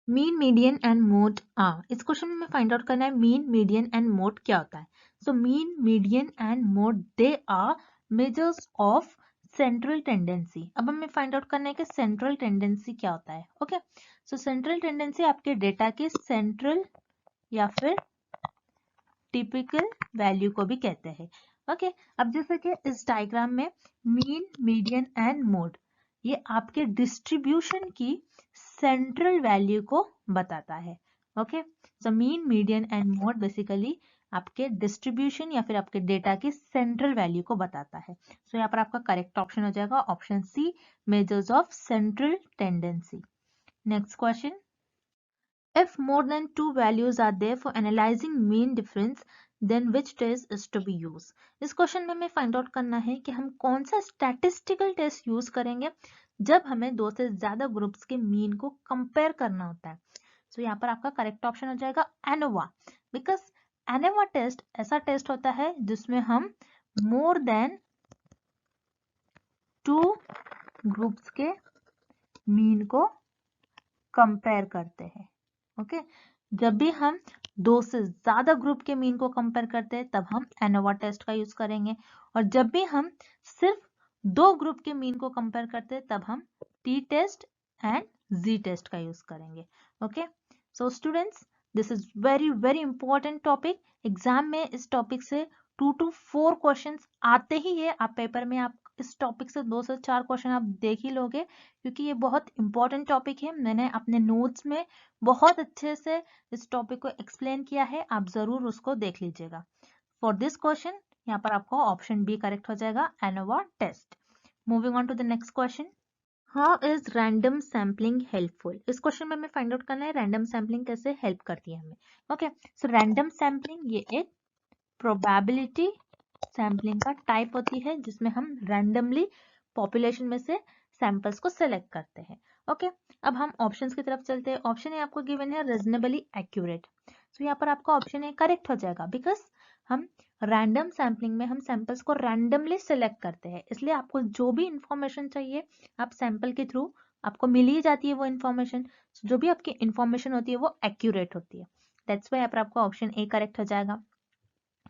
mean median and mode are. इस क्वेश्चन में फाइंड आउट करना है मीन मीडियन एंड मोड क्या होता है। So mean median and mode they are measures of central tendency. अब हमें फाइंड आउट करना है कि सेंट्रल टेंडेंसी क्या होता है। ओके, सो सेंट्रल टेंडेंसी आपके डेटा के सेंट्रल या फिर टिपिकल वैल्यू को भी कहते हैं। ओके, अब जैसे कि इस डायग्राम में मीन मीडियन एंड मोड ये आपके डिस्ट्रीब्यूशन की सेंट्रल वैल्यू को बताता है। Okay, so mean median and mode basically आपके डिस्ट्रीब्यूशन या फिर आपके डेटा की सेंट्रल वैल्यू को बताता है। सो यहाँ पर आपका करेक्ट ऑप्शन हो जाएगा option C, measures of central tendency. Next question, if more than two values are there for analyzing mean difference, then which test is to be used? इस क्वेश्चन में हमें फाइंड आउट करना है कि हम कौन सा स्टैटिस्टिकल टेस्ट यूज करेंगे जब हमें दो से ज्यादा ग्रुप्स के मीन को कंपेयर करना होता है। सो यहाँ पर आपका करेक्ट ऑप्शन हो जाएगा एनोवा, बिकॉज एनोवा टेस्ट ऐसा टेस्ट होता है जिसमें हम मोर देन टू ग्रुप्स के मीन को कंपेयर करते हैं। ओके, जब भी हम दो से ज्यादा ग्रुप के मीन को कंपेयर करते हैं तब हम एनोवा टेस्ट का यूज करेंगे, और जब भी हम सिर्फ दो ग्रुप के मीन को कंपेयर करते हैं तब हम T test and G test का यूज करेंगे। Okay, so students, this is very very important topic. Exam में इस टॉपिक से 2 to 4 क्वेश्चंस आते ही है। आप पेपर में आप इस टॉपिक से 2 से 4 क्वेश्चन आप देख ही लोगे, क्योंकि ये बहुत इंपॉर्टेंट टॉपिक है। मैंने अपने नोट्स में बहुत अच्छे से इस टॉपिक को एक्सप्लेन किया है, आप जरूर उसको देख लीजिएगा। फॉर दिस क्वेश्चन यहाँ पर आपको ऑप्शन बी करेक्ट हो जाएगा, ANOVA test. Moving on to the next question, how is random sampling helpful? इस क्वेश्चन में हमें फाइंड आउट करना है रैंडम सैम्पलिंग कैसे हेल्प करती है हमें। ओके, सो रैंडम सैम्पलिंग ये एक प्रोबेबिलिटी सैम्पलिंग का टाइप होती है जिसमें हम रैंडमली पॉपुलेशन में से सैंपल्स को सिलेक्ट करते हैं। ओके, अब हम ऑप्शंस की तरफ चलते हैं। ऑप्शन ए आपको गिवन है रीजनेबली एक्यूरेट, तो यहाँ पर आपका ऑप्शन ए करेक्ट हो जाएगा, बिकॉज हम रैंडम सैम्पलिंग में हम सैंपल्स को रैंडमली सिलेक्ट करते हैं, इसलिए आपको जो भी इंफॉर्मेशन चाहिए आप सैंपल के थ्रू आपको मिल ही जाती है वो इन्फॉर्मेशन। जो भी आपकी इंफॉर्मेशन होती है वो एक्यूरेट होती है, दैट्स वाई यहाँ पर आपका ऑप्शन ए करेक्ट हो जाएगा।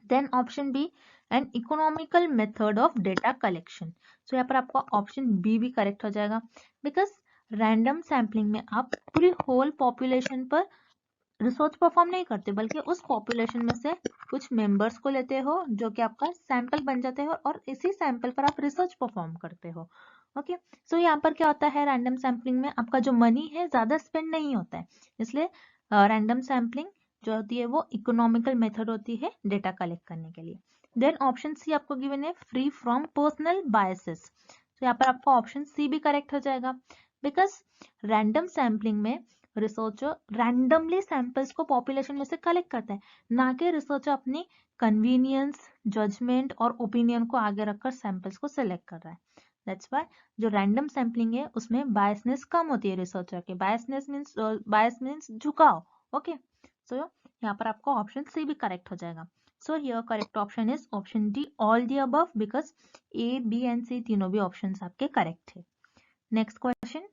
Then option B, an economical method of data collection, so यहाँ पर आपका ऑप्शन बी भी करेक्ट हो जाएगा, बिकॉज रैंडम सैम्पलिंग में आप पूरी होल पॉपुलेशन पर रिसर्च परफॉर्म नहीं करते, बल्कि उस पॉपुलेशन में से कुछ मेंबर्स को लेते हो जो कि आपका सैंपल बन जाते हो और इसी सैंपल पर आप रिसर्च परफॉर्म करते हो। ओके, सो यहाँ पर क्या होता है, रैंडम सैम्पलिंग में आपका जो मनी है ज्यादा स्पेंड नहीं होता है, इसलिए रैंडम सैम्पलिंग जो होती है वो इकोनॉमिकल मेथड होती है डेटा कलेक्ट करने के लिए। देन ऑप्शन सी आपको गिवन है फ्री फ्रॉम पर्सनल बायसेस, तो यहाँ पर आपका ऑप्शन सी भी करेक्ट हो जाएगा, बिकॉज रैंडम सैम्पलिंग में रिसर्चर रैंडमली सैंपल्स को पॉपुलेशन में से कलेक्ट करता है, ना कि रिसर्चर अपनी कन्वीनियंस, जजमेंट और ओपिनियन को आगे रखकर सैंपल्स को सिलेक्ट कर रहा है। दैट्स व्हाई जो रैंडम सैम्पलिंग है उसमें बायसनेस कम होती है रिसर्चर के। बायस मींस झुकाव। ओके, सो यहाँ पर आपको ऑप्शन सी भी करेक्ट हो जाएगा। So here correct option is option D, all the above, because A, B and C तीनों भी ऑप्शन आपके करेक्ट थे। Next question,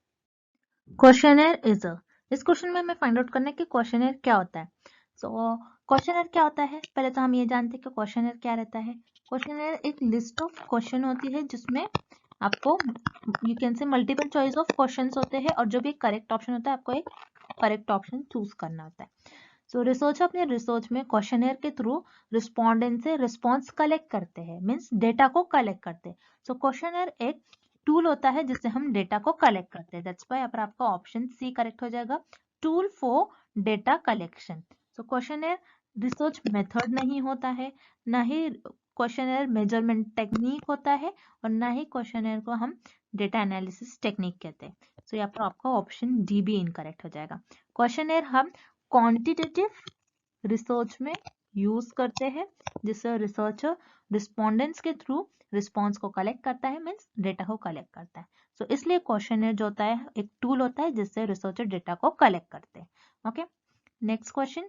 questionnaire is a, इस क्वेश्चन में हमें फाइंड आउट करना है कि क्वेश्चनर क्या होता है। सो क्वेश्चनर क्या होता है, पहले तो हम ये जानते हैं कि क्वेश्चनर क्या रहता है। क्वेश्चनर एक लिस्ट ऑफ क्वेश्चन होती है जिसमें आपको you can say multiple choice of questions होते हैं, और जो भी करेक्ट ऑप्शन होता है आपको एक करेक्ट ऑप्शन चूज करना होता है। सो रिसर्चर अपने रिसर्च में क्वेश्चनर के थ्रू रिस्पोंडेंट से रिस्पॉन्स कलेक्ट करते हैं, मीन्स डेटा को कलेक्ट करते हैं। सो क्वेश्चनर एक टूल होता है जिससे हम डेटा को कलेक्ट करते हैं, दैट्स व्हाई यहाँ पर आपका ऑप्शन सी करेक्ट हो जाएगा, tool for data collection. So questionnaire research method नहीं होता है, ना ही क्वेश्चनर मेजरमेंट टेक्निक होता है, और ना ही क्वेश्चनर को हम डेटा एनालिसिस टेक्निक कहते हैं। सो यहाँ पर आपका ऑप्शन डी भी इनकरेक्ट हो जाएगा। क्वेश्चनर हम क्वांटिटेटिव रिसर्च में यूज करते हैं, जिससे रिसर्चर रिस्पोंडेंट्स के थ्रू रिस्पॉन्स को कलेक्ट करता है, मीन्स डेटा को कलेक्ट करता है। सो इसलिए क्वेश्चनर जो होता है एक टूल होता है जिससे रिसर्चर डेटा को कलेक्ट करते हैं। Okay, next question,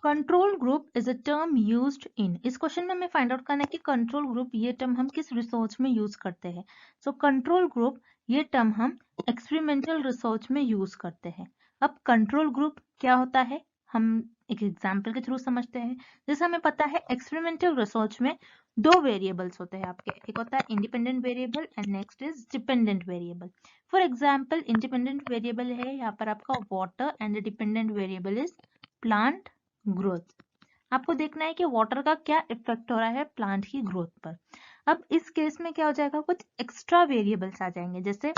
control group is a term used in, इस क्वेश्चन में हमें फाइंड आउट करना है कि कंट्रोल ग्रुप ये टर्म हम किस रिसर्च में यूज करते हैं। सो कंट्रोल ग्रुप ये टर्म हम एक्सपेरिमेंटल रिसर्च में यूज करते हैं। अब कंट्रोल ग्रुप क्या होता है हम एक एग्जाम्पल के थ्रू समझते हैं। जैसे हमें पता है एक्सपेरिमेंटल रिसर्च में दो वेरिएबल्स होते हैं आपके, एक होता है independent variable and next is dependent variable. For example independent variable है यहाँ पर आपका water and dependent variable is plant growth. आपको देखना है कि वाटर का क्या इफेक्ट हो रहा है प्लांट की ग्रोथ पर। अब इस केस में क्या हो जाएगा, कुछ एक्स्ट्रा वेरिएबल्स आ जाएंगे, जैसे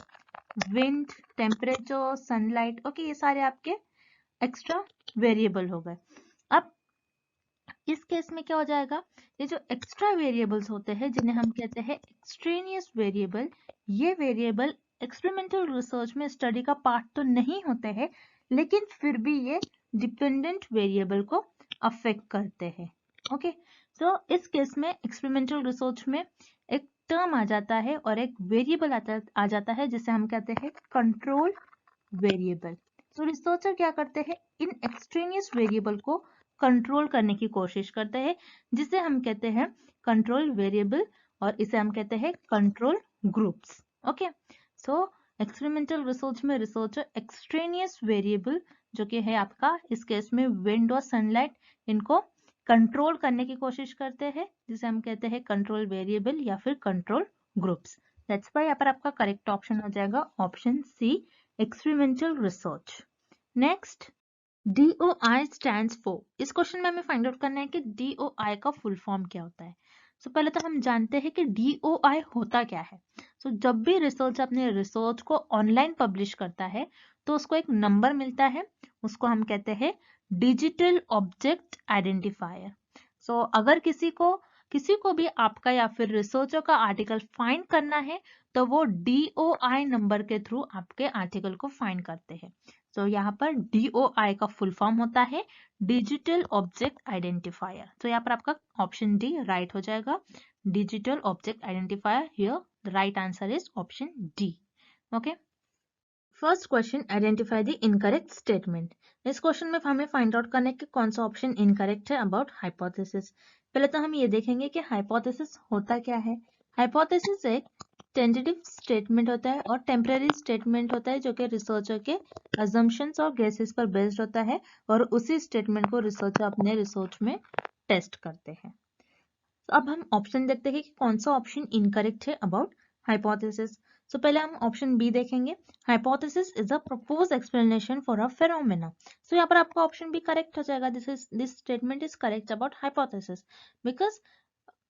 विंड, टेम्परेचर, सनलाइट। ओके, ये सारे आपके एक्स्ट्रा वेरिएबल हो गए। अब इस केस में क्या हो जाएगा, ये जो एक्स्ट्रा वेरिएबल्स होते हैं जिन्हें हम कहते हैं एक्सट्रेनियस वेरिएबल, ये वेरिएबल एक्सपेरिमेंटल रिसर्च में स्टडी का पार्ट तो नहीं होते हैं, लेकिन फिर भी ये डिपेंडेंट वेरिएबल को अफेक्ट करते हैं। ओके, तो इस केस में एक्सपेरिमेंटल रिसर्च में एक टर्म आ जाता है और एक वेरिएबल आ जाता है जिसे हम कहते हैं कंट्रोल वेरिएबल। तो रिसर्चर क्या करते हैं, इन एक्सट्रेनियस वेरिएबल को कंट्रोल करने की कोशिश करते हैं, जिसे हम कहते हैं कंट्रोल वेरिएबल, और इसे हम कहते हैं कंट्रोल ग्रुप्स। ओके, सो एक्सपेरिमेंटल रिसर्च में रिसर्चर एक्सट्रेनियस वेरिएबल जो कि है आपका इस केस में विंड और सनलाइट, इनको कंट्रोल करने की कोशिश करते हैं, जिसे हम कहते हैं कंट्रोल वेरिएबल या फिर कंट्रोल ग्रुप्स। दैट्स व्हाई यहाँ पर आपका करेक्ट ऑप्शन हो जाएगा option C, experimental research. Next, DOI stands for, इस क्वेश्चन में हमें फाइंड आउट करना है कि DOI का फुल फॉर्म क्या होता है। पहले तो हम जानते हैं कि DOI होता क्या है। जब भी रिसर्च अपने रिसर्च को ऑनलाइन पब्लिश करता है तो उसको एक नंबर मिलता है, उसको हम कहते हैं डिजिटल ऑब्जेक्ट आइडेंटिफायर। अगर किसी को भी आपका या फिर रिसर्चर का आर्टिकल फाइंड करना है तो वो DOI नंबर के थ्रू आपके आर्टिकल को फाइंड करते हैं। यहाँ पर DOI का फुल फॉर्म होता है डिजिटल ऑब्जेक्ट आइडेंटिफायर। तो यहाँ पर आपका ऑप्शन डी राइट हो जाएगा, digital object identifier. Here the right answer is option D. Okay, first question, identify the incorrect statement. इस क्वेश्चन में हमें फाइंड आउट करना है कि कौन सा ऑप्शन इनकरेक्ट है अबाउट हाइपोथेसिस। पहले तो हम ये देखेंगे कि हाइपोथेसिस होता क्या है। हाइपोथेसिस एक टेंटेटिव स्टेटमेंट होता है और टेम्पररी स्टेटमेंट होता है जो कि रिसर्चर के अजम्पशंस और गेसेस पर बेस्ड होता है, और उसी स्टेटमेंट को रिसर्चर अपने रिसर्च में टेस्ट करते हैं। अब हम ऑप्शन देखते हैं कि कौन सा ऑप्शन इनकरेक्ट है अबाउट हाइपोथेसिस। पहले हम ऑप्शन बी देखेंगे, hypothesis is a proposed explanation for a phenomena. यहाँ पर आपका ऑप्शन बी करेक्ट हो जाएगा, this statement is correct about hypothesis, because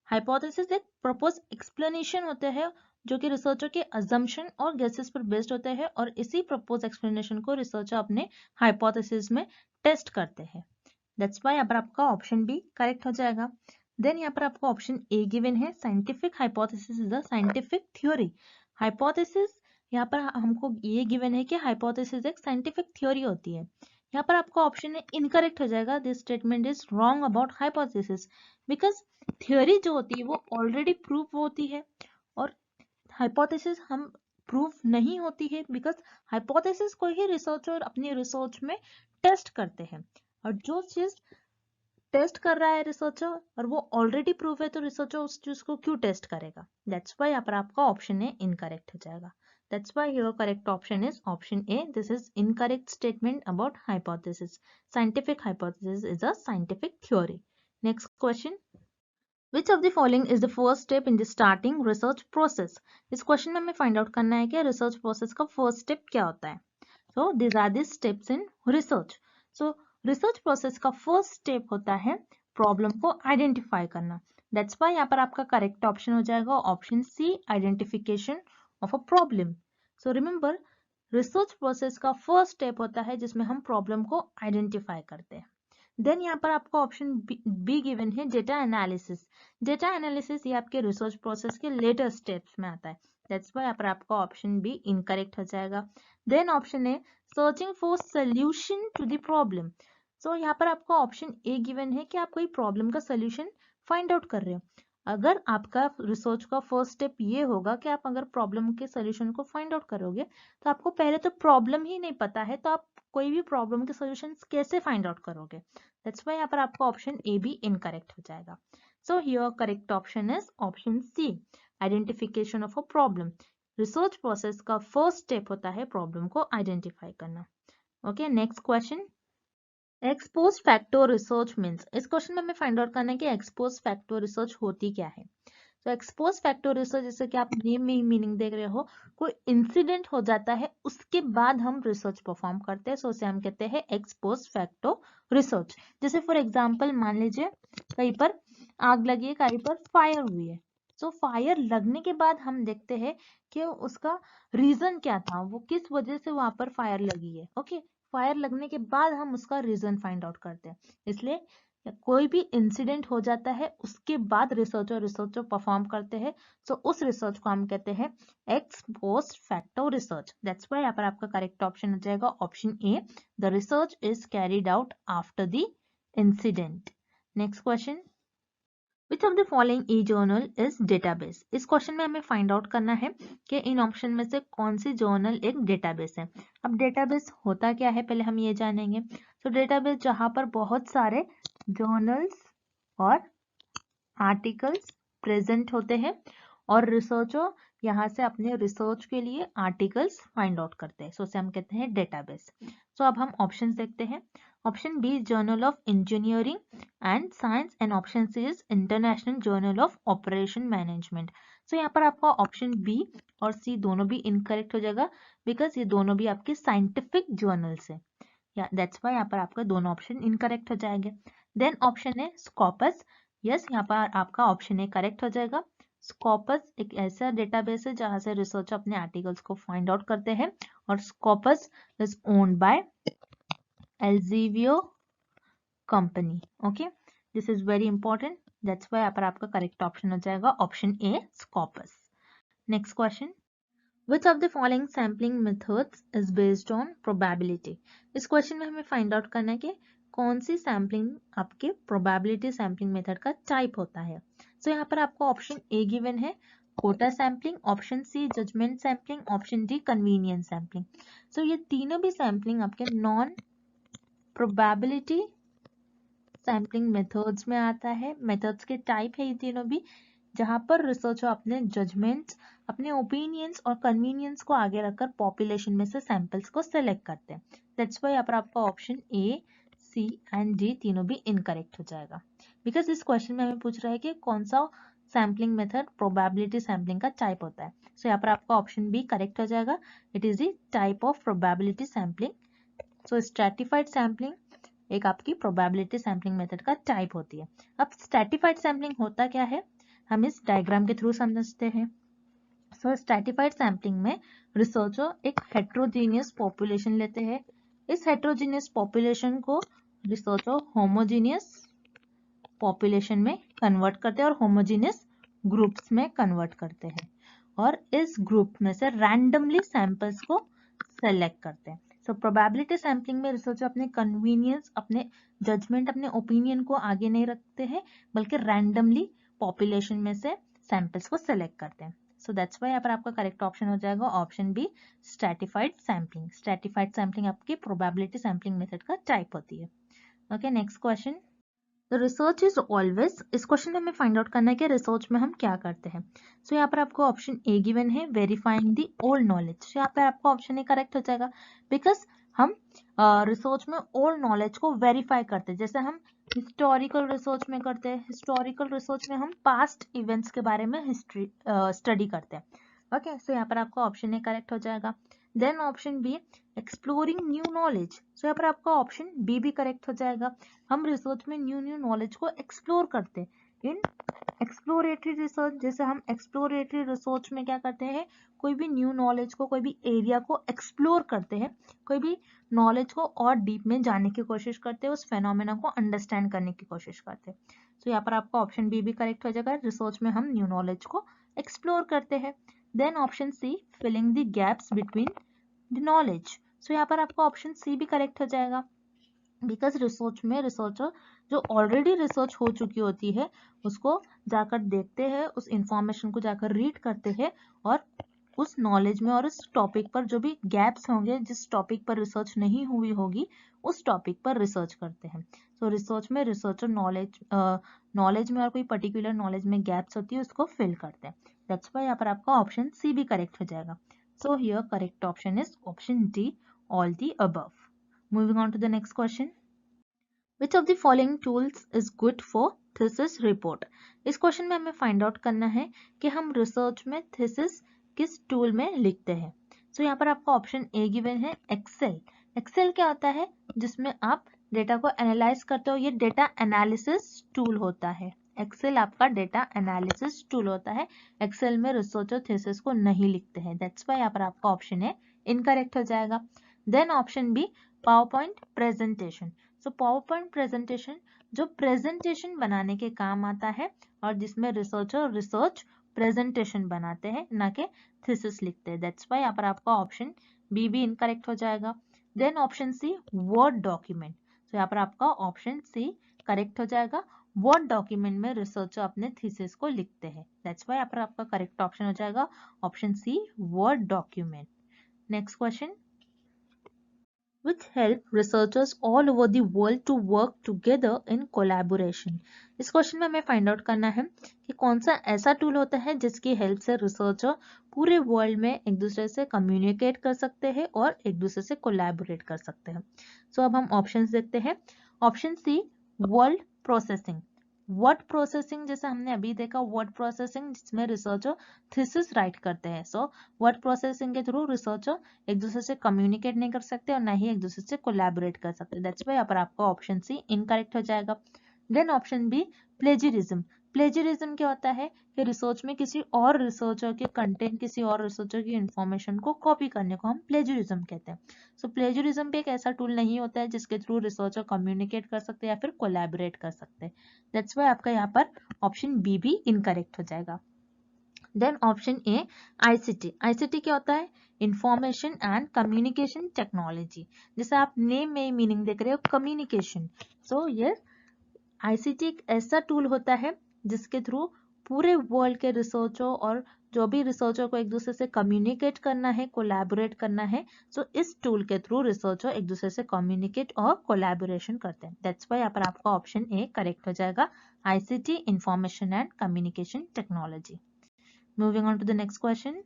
hypothesis एक प्रपोज एक्सप्लेनेशन होते हैं जो कि रिसर्चर के अजम्पशन और गेसेस पर बेस्ड होते हैं, और इसी प्रपोज एक्सप्लेनेशन को रिसर्चर अपने हाइपोथेसिस में टेस्ट करते हैं। दैट्स व्हाई यहाँ पर आपका ऑप्शन बी करेक्ट हो जाएगा। देन यहाँ पर आपको ऑप्शन ए गिवन है, scientific hypothesis is a scientific theory. Hypothesis यहाँ पर हमको ये गिवन है कि हाइपोथेसिस एक साइंटिफिक थ्योरी होती है। यहाँ पर आपका ऑप्शन इनकरेक्ट हो जाएगा, this statement is wrong about hypothesis, because theory जो होती है वो ऑलरेडी प्रूव होती है और हाइपोथेसिस हम प्रूव नहीं होती है, बिकॉज हाइपोथेसिस को ही रिसर्चर अपनी रिसर्च में टेस्ट करते हैं, और जो चीज टेस्ट कर रहा है रिसर्चर और वो ऑलरेडी प्रूव है तो रिसर्चर उस चीज को क्यों टेस्ट करेगा। दैट्स व्हाई यहाँ पर आपका ऑप्शन ए इनकरेक्ट हो जाएगा। That's why your correct option is option A, this is incorrect statement about hypothesis. Scientific hypothesis is a scientific theory. Next question, Which of the following is the first step in the starting research process? इस क्वेश्चन में हमें फाइंड आउट करना है कि रिसर्च प्रोसेस का फर्स्ट स्टेप क्या होता है। So these are the steps in research. So research process का first step होता है प्रॉब्लम को आइडेंटिफाई करना। That's why यहाँ पर आपका करेक्ट ऑप्शन हो जाएगा option C, identification of a problem. So remember, research process का फर्स्ट स्टेप होता है जिसमें हम प्रॉब्लम को आइडेंटिफाई करते हैं। देन यहाँ पर आपको ऑप्शन बी गिवन है, डेटा एनालिसिस। डेटा एनालिसिस ये आपके रिसर्च प्रोसेस के लेटर स्टेप्स में आता है। दैट्स व्हाई यहाँ पर आपका ऑप्शन बी इनकरेक्ट हो जाएगा। Then option A, searching for solution to the problem. यहाँ पर आपका ऑप्शन ए गिवन है कि आप कोई प्रॉब्लम का सोल्यूशन फाइंड आउट कर रहे हो। अगर आपका रिसर्च का फर्स्ट स्टेप ये होगा कि आप अगर प्रॉब्लम के सोल्यूशन को फाइंड आउट करोगे तो आपको पहले तो प्रॉब्लम ही नहीं पता है, तो आप कोई भी प्रॉब्लम के सोल्यूशन कैसे फाइंड आउट करोगे। दैट्स व्हाई यहाँ पर आपका ऑप्शन ए भी इनकरेक्ट हो जाएगा। So here correct option is option C, identification of a problem. Research process का फर्स्ट स्टेप होता है प्रॉब्लम को आइडेंटिफाई करना। Okay, next question, ex post facto research means. इस क्वेश्चन में हमें फाइंड आउट करना है कि एक्सपोज फैक्टर रिसर्च होती क्या है। तो एक्सपोज फैक्टर रिसर्च, जैसे कि आप नेम में ही मीनिंग देख रहे हो, कोई इंसिडेंट हो जाता है उसके बाद हम रिसर्च परफॉर्म करते हैं, सो उसे हम कहते हैं एक्सपोज फैक्टर रिसर्च। जैसे फॉर एग्जांपल मान लीजिए कहीं पर आग लगी है, कहीं पर फायर हुई है, तो फायर लगने के बाद हम देखते हैं कि उसका रीजन क्या था, वो किस वजह से वहां पर फायर लगी है। ओके, फायर लगने के बाद हम उसका रीजन फाइंड आउट करते हैं। इसलिए या कोई भी इंसिडेंट हो जाता है उसके बाद रिसर्चर परफॉर्म करते हैं, सो उस रिसर्च को हम कहते हैं x post facto research. That's why यहाँ पर आपका करेक्ट ऑप्शन हो जाएगा option A, the research is carried out after the incident. Next question, which of the following E journal is database. इस क्वेश्चन में हमें फाइंड आउट करना है कि इन ऑप्शन में से कौन सी जर्नल एक डेटाबेस है। अब डेटाबेस होता क्या है पहले हम ये जानेंगे। तो डेटाबेस जहां पर बहुत सारे जर्नल्स और आर्टिकल्स प्रेजेंट होते हैं और रिसर्चर यहाँ से अपने रिसर्च के लिए आर्टिकल्स फाइंड आउट करते हैं, सो उसे हम कहते हैं डेटाबेस। सो अब हम ऑप्शन देखते हैं। Option B journal of engineering and science and option C is international journal of operation management. So यहाँ पर आपका ऑप्शन बी और सी दोनों भी इनकरेक्ट हो जाएगा बिकॉज ये दोनों भी आपके साइंटिफिक जर्नल्स है, या दैट्स वाई यहाँ पर आपका दोनों ऑप्शन इनकरेक्ट हो जाएंगे। देन ऑप्शन है स्कॉपस, यस यहाँ पर आपका ऑप्शन ए करेक्ट हो जाएगा। स्कॉपस एक ऐसा डेटाबेस है जहां से रिसर्चर अपने आर्टिकल्स को फाइंड आउट करते हैं और Scopus is owned by Elsevier company. Okay, this is very important, that's why यहाँ पर आपका करेक्ट ऑप्शन हो जाएगा option A Scopus. Next question, Which of the following sampling methods is based on probability? इस क्वेश्चन में हमें फाइंड आउट करना है कि कौन सी सैम्पलिंग आपके प्रोबेबिलिटी सैम्पलिंग मेथड का टाइप होता है। सो यहाँ पर आपको ऑप्शन ए गिवन है quota sampling, option C judgement sampling, option D convenience sampling. So ये तीनों भी सैम्पलिंग आपके नॉन प्रोबेबिलिटी सैम्पलिंग मेथड्स में आता है। मेथड्स के टाइप है ये तीनों भी, जहां पर रिसर्चर अपने जजमेंट्स, अपने ओपिनियंस और कन्वीनियंस को आगे रखकर पॉपुलेशन में से सैंपल्स को सिलेक्ट करते हैं। दैट्स व्हाई यहाँ पर आपका option A, C and D तीनों भी इनकरेक्ट हो जाएगा बिकॉज इस क्वेश्चन में हमें पूछ रहा है कि कौन सा सैम्पलिंग मेथड प्रोबेबिलिटी सैम्पलिंग का टाइप होता है। सो यहाँ पर आपका ऑप्शन बी करेक्ट हो जाएगा, it is the type of probability sampling. So stratified sampling एक आपकी प्रोबेबिलिटी सैम्पलिंग मेथड का टाइप होती है। अब स्ट्रैटिफाइड सैम्पलिंग होता क्या है हम इस डायग्राम के थ्रू समझते हैं। सो स्ट्रैटिफाइड सैम्पलिंग में रिसर्चर एक हेट्रोजीनियस पॉपुलेशन लेते हैं, इस हेट्रोजीनियस पॉपुलेशन को रिसर्चर होमोजीनियस पॉपुलेशन में कन्वर्ट करते हैं और होमोजीनियस ग्रुप्स में कन्वर्ट करते हैं और इस ग्रुप में से रैंडमली सैंपल्स को सेलेक्ट करते हैं। सो प्रोबेबिलिटी सैम्पलिंग में रिसर्चर अपने कन्वीनियंस, अपने जजमेंट, अपने ओपिनियन को आगे नहीं रखते हैं बल्कि रैंडमली पॉपुलेशन में से सैंपल्स को सेलेक्ट करते हैं। सो दैट्स व्हाई यहाँ पर आपका करेक्ट ऑप्शन हो जाएगा option B stratified sampling. Stratified sampling आपकी प्रोबेबिलिटी सैम्पलिंग मेथड का टाइप होती है। Okay, next question, the research is always. इस क्वेश्चन में हमें फाइंड आउट करना है कि रिसर्च में हम क्या करते हैं। सो यहाँ पर आपको ऑप्शन ए गिवन है वेरीफाइंग द ओल्ड नॉलेज। यहाँ पर आपका ऑप्शन ए करेक्ट हो जाएगा बिकॉज हम रिसर्च में ओल्ड नॉलेज को वेरीफाई करते हैं, जैसे हम हिस्टोरिकल रिसर्च में करते हैं। हिस्टोरिकल रिसर्च में हम पास्ट इवेंट्स के बारे में हिस्ट्री स्टडी करते हैं। ओके, सो यहाँ पर आपका ऑप्शन ए करेक्ट हो जाएगा। Then option B exploring new knowledge. So यहाँ पर आपका ऑप्शन बी भी करेक्ट हो जाएगा। हम रिसर्च में न्यू न्यू नॉलेज को एक्सप्लोर करते हैं इन एक्सप्लोरेटरी रिसर्च। जैसे हम एक्सप्लोरेटरी रिसर्च में क्या करते हैं, कोई भी न्यू नॉलेज को, कोई भी एरिया को एक्सप्लोर करते हैं, कोई भी नॉलेज को और डीप में जानने की कोशिश करते हैं, उस फेनोमेना को अंडरस्टैंड करने की कोशिश करते हैं। तो यहाँ पर आपका ऑप्शन बी भी करेक्ट हो जाएगा, रिसर्च में हम न्यू नॉलेज को एक्सप्लोर करते हैं। Then option C filling the gaps between the knowledge. So यहाँ पर आपका ऑप्शन सी भी करेक्ट हो जाएगा बिकॉज रिसर्च में रिसर्चर जो ऑलरेडी रिसर्च हो चुकी होती है उसको जाकर देखते हैं, उस इंफॉर्मेशन को जाकर रीड करते हैं और उस नॉलेज में और उस टॉपिक पर जो भी गैप्स होंगे, जिस टॉपिक पर रिसर्च नहीं हुई होगी उस टॉपिक पर रिसर्च करते हैं। सो रिसर्च में रिसर्चर नॉलेज में और कोई पर्टिकुलर नॉलेज में गैप्स होती है उसको फिल करते हैं। दैट्स व्हाई यहाँ पर आपका ऑप्शन सी भी करेक्ट हो जाएगा। So here correct option is option D, all the above. Moving on to the next question. Which of the following tools is good for thesis report? इस क्वेश्चन में हमें फाइंड आउट करना है कि हम रिसर्च में थीसिस किस टूल में लिखते हैं। सो यहाँ पर आपका ऑप्शन ए गिवन है एक्सेल। एक्सेल क्या होता है, जिसमें आप डेटा को एनालाइज करते हो, ये डेटा एनालिसिस टूल होता है। एक्सेल आपका डेटा एनालिसिस टूल होता है। एक्सेल में रिसर्चर थीसिस को नहीं लिखते हैं, दैट्स व्हाई यहाँ पर आपका ऑप्शन ए इनकरेक्ट हो जाएगा। Then option B PowerPoint presentation. So PowerPoint presentation जो प्रेजेंटेशन बनाने के काम आता है और जिसमें रिसर्चर रिसर्च प्रेजेंटेशन बनाते हैं ना कि थीसिस लिखते हैं। दैट्स वाई यहाँ पर आपका ऑप्शन बी भी इनकरेक्ट हो जाएगा। Then option C word document, तो यहाँ पर आपका ऑप्शन सी करेक्ट हो जाएगा। वर्ड डॉक्यूमेंट में रिसर्चर अपने थीसिस को लिखते हैं। दैट्स वाई यहाँ पर आपका करेक्ट ऑप्शन हो जाएगा option C word document. Next question, which help researchers all over the world to work together in collaboration। इस क्वेश्चन में हमें फाइंड आउट करना है कि कौन सा ऐसा टूल होता है जिसकी हेल्प से रिसर्चर पूरे वर्ल्ड में एक दूसरे से कम्युनिकेट कर सकते हैं और एक दूसरे से कोलैबोरेट कर सकते हैं। सो अब हम ऑप्शंस देखते हैं। Option C word processing, word processing जैसे हमने अभी देखा, वर्ड प्रोसेसिंग जिसमें रिसर्चर थीसिस राइट करते हैं। सो वर्ड प्रोसेसिंग के थ्रू रिसर्चर एक दूसरे से कम्युनिकेट नहीं कर सकते और ना ही एक दूसरे से कोलैबोरेट कर सकते। दैट्स वाई यहाँ पर आपका ऑप्शन सी इनकरेक्ट हो जाएगा। Then option B plagiarism, plagiarism क्या होता है कि रिसर्च में किसी और रिसर्चर के कंटेंट, किसी और रिसर्चर की इंफॉर्मेशन को कॉपी करने को हम प्लेजरिज्म कहते हैं। सो प्लेजरिज्म भी एक ऐसा टूल नहीं होता है जिसके थ्रू रिसर्चर कम्युनिकेट कर सकते हैं या फिर कोलैबोरेट कर सकते हैं। दैट्स वाई आपका यहाँ पर ऑप्शन बी भी इनकरेक्ट हो जाएगा। Then option A ICT, ICT क्या होता है इंफॉर्मेशन एंड कम्युनिकेशन टेक्नोलॉजी, जैसे आप नेम में मीनिंग देख रहे हो कम्युनिकेशन। सो ये आईसीटी एक ऐसा टूल होता है जिसके थ्रू पूरे वर्ल्ड के रिसर्चर और जो भी रिसर्चर को एक दूसरे से कम्युनिकेट करना है, कोलैबोरेट करना है, सो इस टूल के थ्रू रिसर्चर एक दूसरे से कम्युनिकेट और कोलैबोरेशन करते हैं। दैट्स वाई यहाँ पर आपका ऑप्शन ए करेक्ट हो जाएगा, ICT information and communication technology. Moving on to the next question.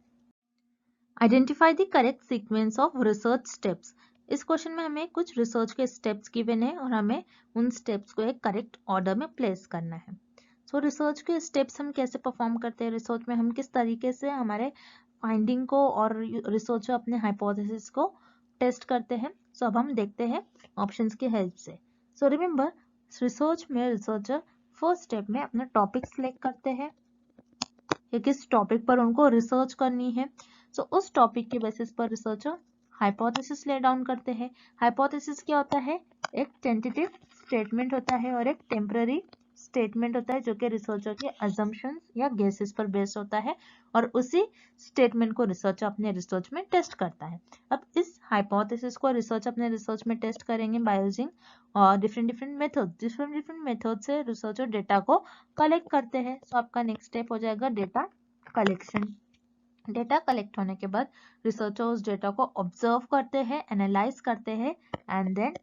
Identify the correct sequence of research steps. इस क्वेश्चन में हमें कुछ रिसर्च के स्टेप्स गिवन है और हमें उन स्टेप्स को एक करेक्ट ऑर्डर में प्लेस करना है। सो रिसर्च के स्टेप्स हम कैसे परफॉर्म करते हैं, रिसर्च में हम किस तरीके से हमारे फाइंडिंग को और रिसर्चर अपने हाइपोथेसिस को टेस्ट करते हैं। सो अब हम देखते हैं ऑप्शंस की हेल्प से। सो रिमेंबर रिसर्च में रिसर्चर फर्स्ट स्टेप में अपना टॉपिक सिलेक्ट करते हैं कि किस टॉपिक पर उनको रिसर्च करनी है। सो उस टॉपिक के बेसिस पर रिसर्चर हाइपोथेसिस ले डाउन करते हैं। हाइपोथेसिस क्या होता है, एक टेंटेटिव स्टेटमेंट होता है और एक टेम्पररी स्टेटमेंट होता है जो कि रिसर्चर के अजम्पशंस या गेसेस पर बेस्ड होता है और उसी स्टेटमेंट को रिसर्चर अपने रिसर्च में टेस्ट करता है। अब इस हाइपोथेसिस को रिसर्च अपने रिसर्च में टेस्ट करेंगे बाय यूजिंग डिफरेंट मेथड से रिसर्चर डेटा को कलेक्ट करते हैं। सो आपका नेक्स्ट स्टेप हो जाएगा डेटा कलेक्शन। डेटा कलेक्ट होने के बाद रिसर्चर उस डेटा को ऑब्जर्व करते हैं, एनालाइज करते हैं एंड देन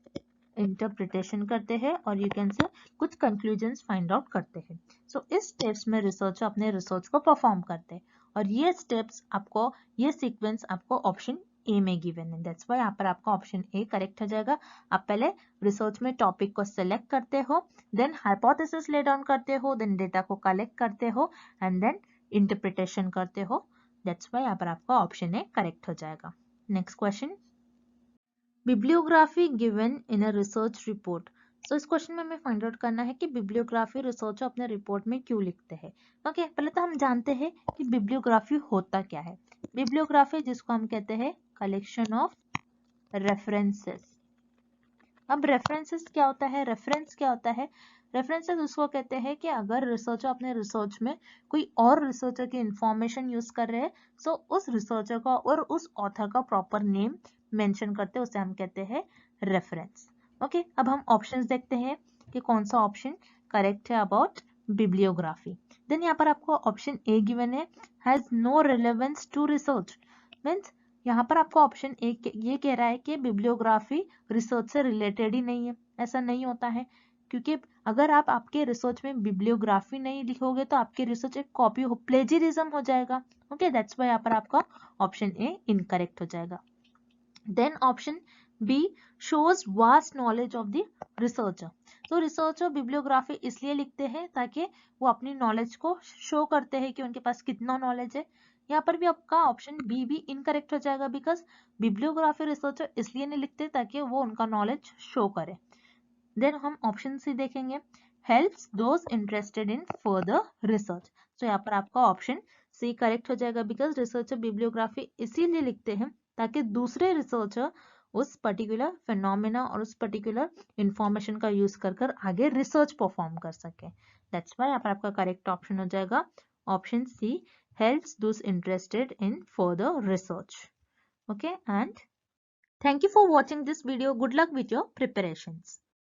इंटरप्रिटेशन करते हैं और यू कैन से कुछ कंक्लूजन्स फाइंड आउट करते हैं। सो इस स्टेप्स में रिसर्चर अपने रिसर्च को परफॉर्म करते हैं और ये स्टेप्स आपको, ये सीक्वेंस आपको ऑप्शन ए में गिवन है। दैट्स वाई यहाँ पर आपका ऑप्शन ए करेक्ट हो जाएगा। आप पहले रिसर्च में टॉपिक को सिलेक्ट करते हो, देन हाइपोथेसिस ले डाउन करते हो, देन डेटा को कलेक्ट करते हो एंड देन इंटरप्रिटेशन करते हो। दैट्स वाई यहाँ पर आपका ऑप्शन ए करेक्ट हो जाएगा। Next question, bibliography given in a research report. So इस क्वेश्चन में हमें फाइंड आउट करना है कि बिब्लियोग्राफी रिसर्चर अपने रिपोर्ट में क्यों लिखते हैं। ओके, पहले तो हम जानते हैं कि बिब्लियोग्राफी होता क्या है। बिब्लियोग्राफी जिसको हम कहते हैं कलेक्शन ऑफ रेफरेंसेस। अब रेफरेंसेस क्या होता है, रेफरेंस क्या होता है, रेफरेंसेस उसको कहते हैं कि अगर रिसर्चर अपने रिसर्च में कोई और रिसर्चर की इंफॉर्मेशन यूज कर रहे हैं, सो उस रिसर्चर का और उस ऑथर का प्रॉपर नेम मेंशन करते हैं, उसे हम कहते हैं रेफरेंस। ओके, अब हम ऑप्शंस देखते हैं कि कौन सा ऑप्शन करेक्ट है अबाउट बिब्लियोग्राफी। देन यहाँ पर आपको ऑप्शन ए गिवन है, has no relevance to research. Means यहाँ पर आपको ऑप्शन ए ये कह रहा है कि बिब्लियोग्राफी रिसर्च से रिलेटेड ही नहीं है। ऐसा नहीं होता है, क्योंकि अगर आप आपके रिसर्च में बिब्लियोग्राफी नहीं लिखोगे तो आपकी रिसर्च एक कॉपी हो, प्लेजियरिज्म हो जाएगा। ओके, दैट्स वाई यहाँ पर आपका ऑप्शन ए इनकरेक्ट हो जाएगा। Then option B shows vast knowledge of the researcher. तो रिसर्चर बिब्लियोग्राफी इसलिए लिखते हैं ताकि वो अपनी नॉलेज को शो करते हैं कि उनके पास कितना नॉलेज है। यहाँ पर भी आपका ऑप्शन बी भी इनकरेक्ट हो जाएगा, बिकॉज बिब्लियोग्राफी रिसर्चर इसलिए नहीं लिखते ताकि वो उनका नॉलेज शो करे। देन हम ऑप्शन सी देखेंगे, helps those interested in further research. तो यहाँ पर आपका ऑप्शन सी करेक्ट हो जाएगा, बिकॉज रिसर्चर बिब्लियोग्राफी इसीलिए लिखते हैं ताकि दूसरे रिसर्चर उस पर्टिकुलर फिनोमिना और उस पर्टिकुलर इंफॉर्मेशन का यूज कर आगे रिसर्च परफॉर्म कर सके। दैट्स वाई यहाँ पर आपका करेक्ट ऑप्शन हो जाएगा option C, helps those interested in further research. Okay, and thank you for watching this video. Good luck with your preparations.